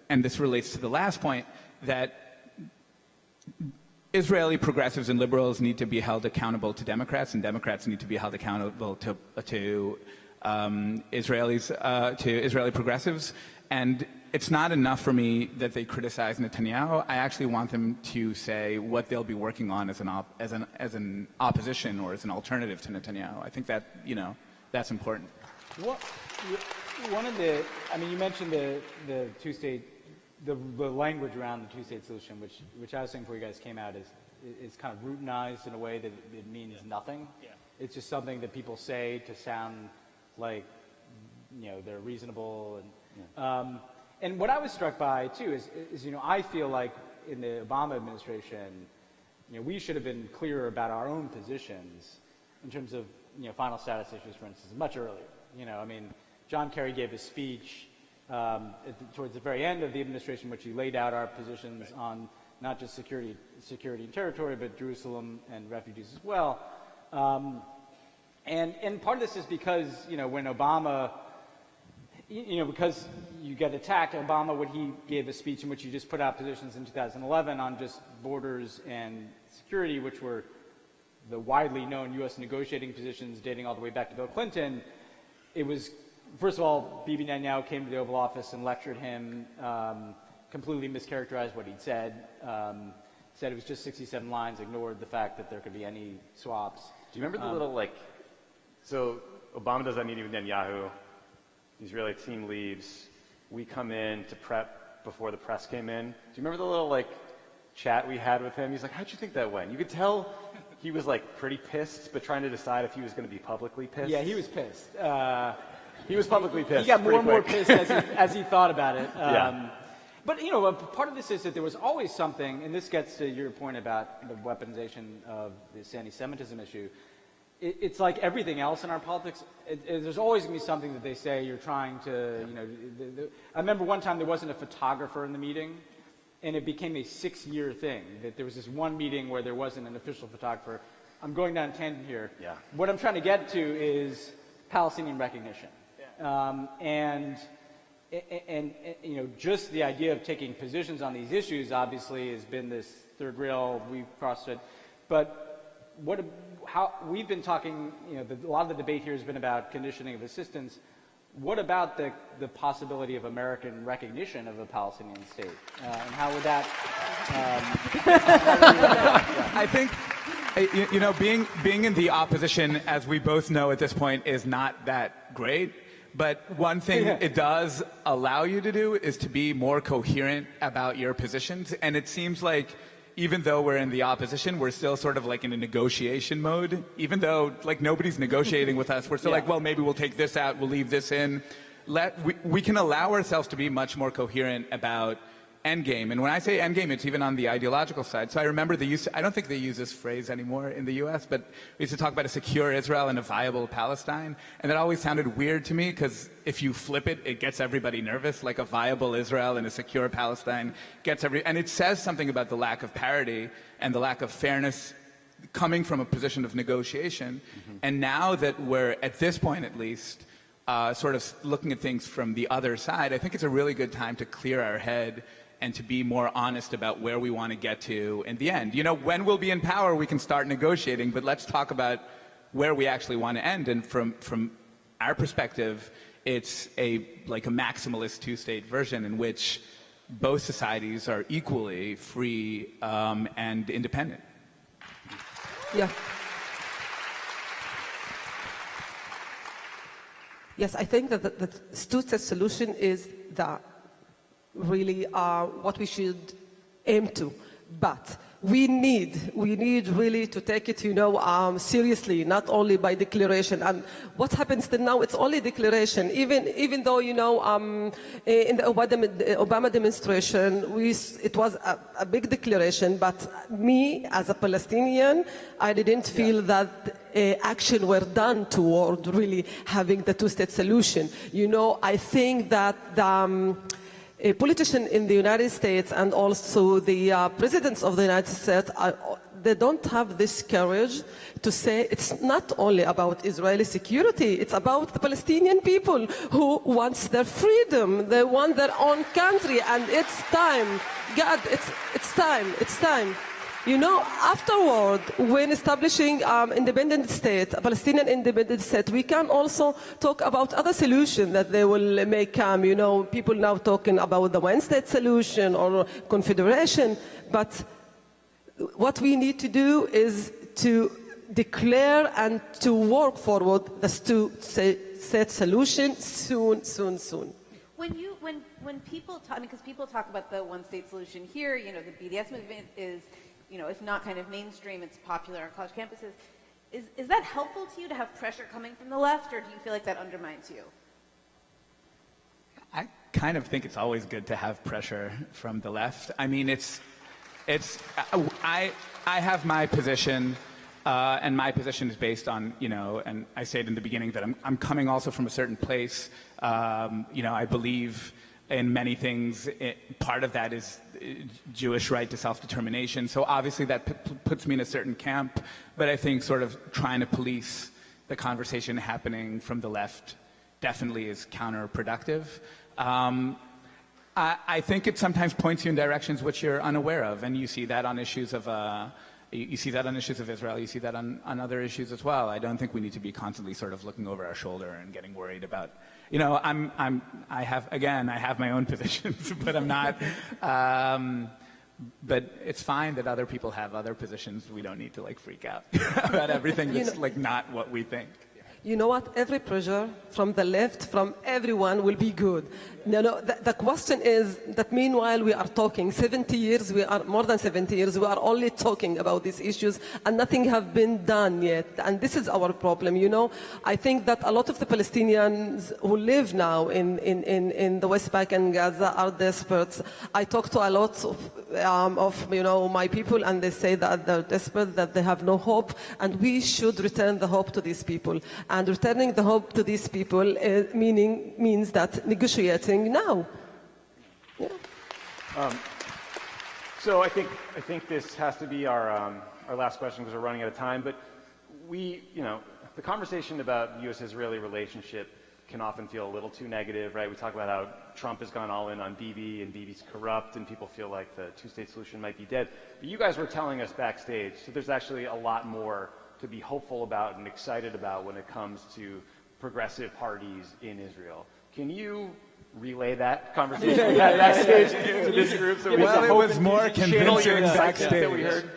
and this relates to the last point, that Israeli progressives and liberals need to be held accountable to Democrats, and Democrats need to be held accountable to Israeli progressives. And it's not enough for me that they criticize Netanyahu. I actually want them to say what they'll be working on as an opposition or as an alternative to Netanyahu. I think that that's important. One of the, I mean, you mentioned the two-state, the language around the two-state solution, which I was saying before you guys came out is kind of routinized in a way that it means nothing. Yeah. It's just something that people say to sound like they're reasonable. And what I was struck by too is I feel like in the Obama administration, we should have been clearer about our own positions in terms of final status issues, for instance, much earlier. I mean, John Kerry gave a speech towards the very end of the administration, which he laid out our positions on not just security and territory, but Jerusalem and refugees as well. And part of this is because when Obama, because you get attacked, Obama, when he gave a speech in which he just put out positions in 2011 on just borders and security, which were the widely known U.S. negotiating positions dating all the way back to Bill Clinton. It was, first of all, Bibi Netanyahu came to the Oval Office and lectured him, completely mischaracterized what he'd said, said it was just 67 lines, ignored the fact that there could be any swaps. Do you remember the little, so Obama does that meeting with Netanyahu, the Israeli team leaves, we come in to prep before the press came in. Do you remember the little, chat we had with him? He's like, how'd you think that went? You could tell he was, pretty pissed, but trying to decide if he was going to be publicly pissed. Yeah, he was pissed. He was publicly pissed. He got more and more pissed as he thought about it. Yeah. But, part of this is that there was always something, and this gets to your point about the weaponization of this anti-Semitism issue. It's like everything else in our politics. There's always going to be something that they say you're trying to, I remember one time there wasn't a photographer in the meeting, and it became a 6-year thing, that there was this one meeting where there wasn't an official photographer. I'm going down a tangent here. Yeah. What I'm trying to get to is Palestinian recognition. Yeah. And just the idea of taking positions on these issues obviously has been this third rail we've crossed it. But how we've been talking, a lot of the debate here has been about conditioning of assistance. What about the possibility of American recognition of a Palestinian state? And how would that? I think, being in the opposition, as we both know at this point, is not that great. But one thing it does allow you to do is to be more coherent about your positions. And it seems like even though we're in the opposition, we're still sort of in a negotiation mode. Even though nobody's negotiating with us, we're still well, maybe we'll take this out, we'll leave this in. We can allow ourselves to be much more coherent about Endgame. And when I say Endgame, it's even on the ideological side. So I remember I don't think they use this phrase anymore in the U.S., but we used to talk about a secure Israel and a viable Palestine. And that always sounded weird to me because if you flip it, it gets everybody nervous, like a viable Israel and a secure Palestine and it says something about the lack of parity and the lack of fairness coming from a position of negotiation. Mm-hmm. And now that we're, at this point at least, sort of looking at things from the other side, I think it's a really good time to clear our head and to be more honest about where we want to get to in the end. When we'll be in power, we can start negotiating, but let's talk about where we actually want to end. And from our perspective, it's a maximalist two-state version in which both societies are equally free and independent. Yeah. Yes, I think that the two-state solution is really what we should aim to. But we need really to take it, seriously, not only by declaration. And what happens till now, it's only declaration. Even though, in the Obama demonstration, it was a big declaration, but me, as a Palestinian, I didn't feel that action were done toward really having the two-state solution. I think that a politician in the United States and also the presidents of the United States, they don't have this courage to say it's not only about Israeli security, it's about the Palestinian people who wants their freedom, they want their own country, and it's time. God, it's time. Afterward, when establishing independent state, a Palestinian independent state, we can also talk about other solutions that they will make come. People now talking about the one-state solution or confederation. But what we need to do is to declare and to work forward the two-state solution soon. When people talk, because people talk about the one-state solution here, the BDS movement is, if not kind of mainstream, it's popular on college campuses. Is that helpful to you to have pressure coming from the left, or do you feel like that undermines you? I kind of think it's always good to have pressure from the left. I mean, I have my position, and my position is based on, and I said in the beginning that I'm coming also from a certain place. I believe in many things. Part of that is Jewish right to self-determination. So obviously that puts me in a certain camp, but I think sort of trying to police the conversation happening from the left definitely is counterproductive. I think it sometimes points you in directions which you're unaware of, and you see that on issues of Israel, you see that on other issues as well. I don't think we need to be constantly sort of looking over our shoulder and getting worried about, I have my own positions, but I'm not, but it's fine that other people have other positions. We don't need to freak out about everything that's not what we think. You know what? Every pressure from the left, from everyone, will be good. The question is that meanwhile we are talking 70 years, more than 70 years, we are only talking about these issues and nothing has been done yet. And this is our problem, I think that a lot of the Palestinians who live now in the West Bank and Gaza are desperate. I talk to a lot of my people, and they say that they're desperate, that they have no hope, and we should return the hope to these people. And returning the hope to these people means that negotiating now. Yeah. So I think this has to be our last question because we're running out of time. But the conversation about the U.S.-Israeli relationship can often feel a little too negative, right? We talk about how Trump has gone all in on Bibi and Bibi's corrupt, and people feel like the two-state solution might be dead. But you guys were telling us backstage, so there's actually a lot more to be hopeful about and excited about when it comes to progressive parties in Israel. Can you relay that conversation we had backstage to this group? So well, it was more convincing backstage that we heard.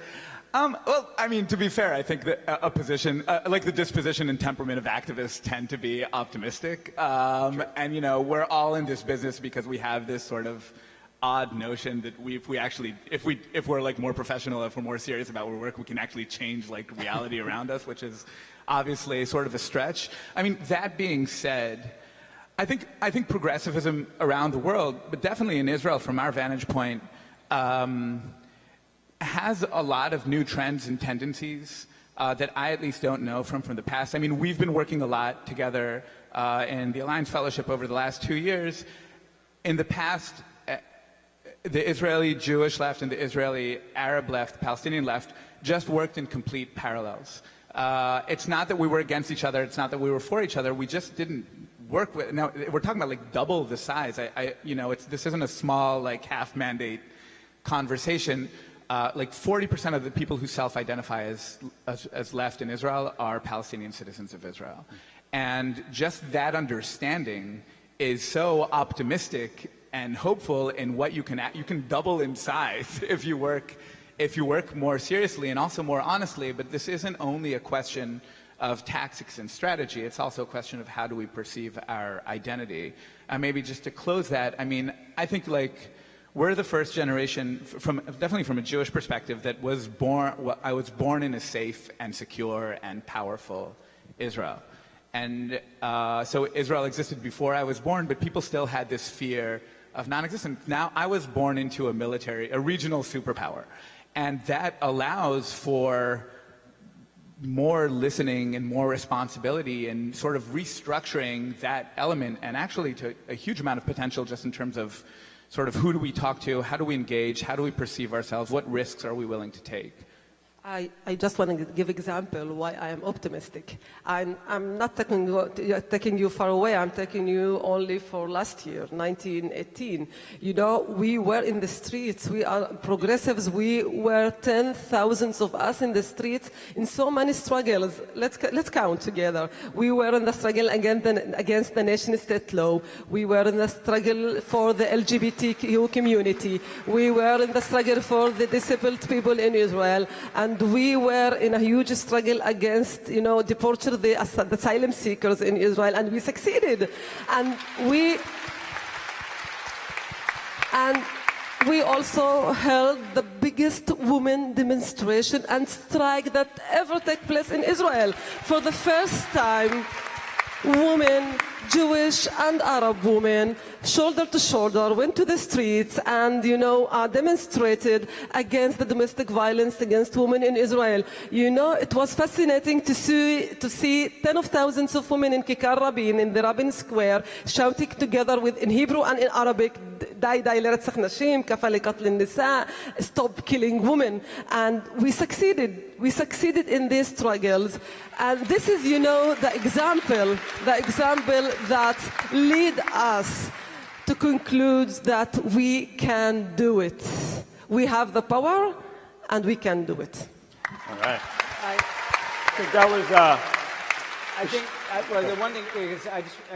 Well, I mean, to be fair, I think that a position, like the disposition and temperament of activists tend to be optimistic. Sure. And, we're all in this business because we have this sort of odd notion that if we're more professional, if we're more serious about our work, we can actually change reality around us, which is obviously sort of a stretch. I mean, that being said, I think progressivism around the world, but definitely in Israel from our vantage point, has a lot of new trends and tendencies that I at least don't know from the past. I mean, we've been working a lot together in the Alliance Fellowship over the last 2 years. In the past, the Israeli Jewish left and the Israeli Arab left, Palestinian left, just worked in complete parallels. It's not that we were against each other. It's not that we were for each other. We just didn't work with. Now we're talking about double the size. This isn't a small half mandate conversation. 40% of the people who self-identify as left in Israel are Palestinian citizens of Israel, and just that understanding is so optimistic and hopeful in what you can double in size if you work if you work more seriously and also more honestly, but this isn't only a question of tactics and strategy, it's also a question of how do we perceive our identity. And maybe just to close that, I mean, I think like we're the first generation, definitely from a Jewish perspective, that was born, I was born in a safe and secure and powerful Israel. And so Israel existed before I was born, but people still had this fear of non-existence. Now I was born into a regional superpower. And that allows for more listening and more responsibility and sort of restructuring that element, and actually to a huge amount of potential just in terms of sort of who do we talk to, how do we engage, how do we perceive ourselves, what risks are we willing to take? I just want to give example why I am optimistic. I'm not taking you far away. I'm taking you only for last year, 1918. You know, we were in the streets. We are progressives. We were 10,000s of us in the streets in so many struggles. Let's count together. We were in the struggle against the nation-state law. We were in the struggle for the LGBTQ community. We were in the struggle for the disabled people in Israel. And we were in a huge struggle against, deporting the asylum seekers in Israel, and we succeeded. And we also held the biggest women demonstration and strike that ever take place in Israel. For the first time, women, Jewish and Arab women, shoulder to shoulder, went to the streets and, demonstrated against the domestic violence against women in Israel. It was fascinating to see 10 of thousands of women in Kikar Rabin, in the Rabin Square, shouting together in Hebrew and in Arabic, "Dai dai leratzach nashim, kafa liqatl nisa," stop killing women. And we succeeded. We succeeded in these struggles. And this is, the example that lead us to conclude that we can do it. We have the power, and we can do it. All right. I think that was. I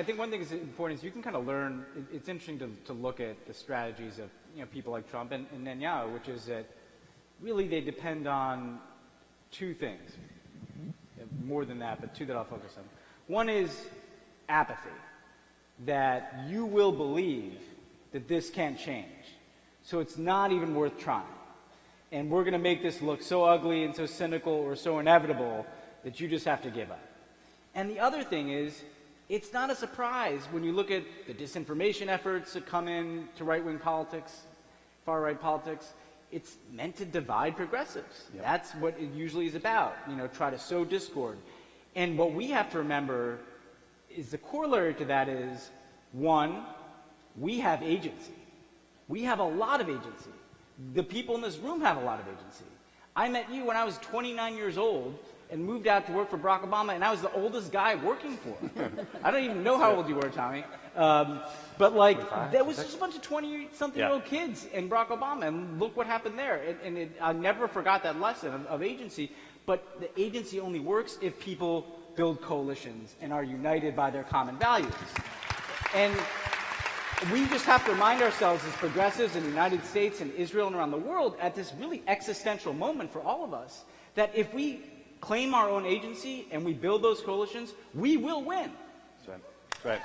think one thing is important is you can kind of learn. It's interesting to look at the strategies of people like Trump and Netanyahu, which is that really they depend on two things. More than that, but two that I'll focus on. One is apathy, that you will believe that this can't change, so it's not even worth trying. And we're going to make this look so ugly and so cynical or so inevitable that you just have to give up. And the other thing is, it's not a surprise when you look at the disinformation efforts that come in to right-wing politics, far-right politics. It's meant to divide progressives. Yep. That's what it usually is about, try to sow discord. And what we have to remember is the corollary to that is, one, we have agency. We have a lot of agency. The people in this room have a lot of agency. I met you when I was 29 years old and moved out to work for Barack Obama, and I was the oldest guy working for him. I don't even know how old you were, Tommy. But there was just a bunch of 20-something-year-old kids in Barack Obama, and look what happened there. I never forgot that lesson of agency. But the agency only works if people build coalitions and are united by their common values. And we just have to remind ourselves as progressives in the United States and Israel and around the world at this really existential moment for all of us, that if we claim our own agency and we build those coalitions, we will win. That's right.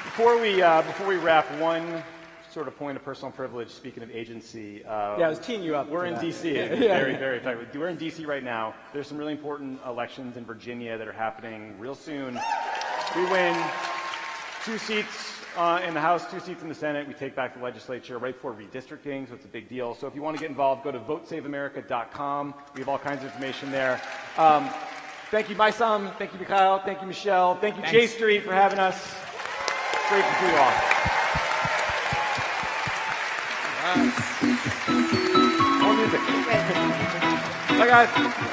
Before we wrap, one sort of point of personal privilege, speaking of agency. I was teeing you up. We're in D.C. Very, very effective. We're in D.C. right now. There's some really important elections in Virginia that are happening real soon. We win 2 seats in the House, 2 seats in the Senate. We take back the legislature right before redistricting, so it's a big deal. So if you want to get involved, go to votesaveamerica.com. We have all kinds of information there. Thank you, Maisam. Thank you, Mikhail. Thank you, Michelle. Thank you, J Street, for having us. Great to see you all. More music. Bye, guys.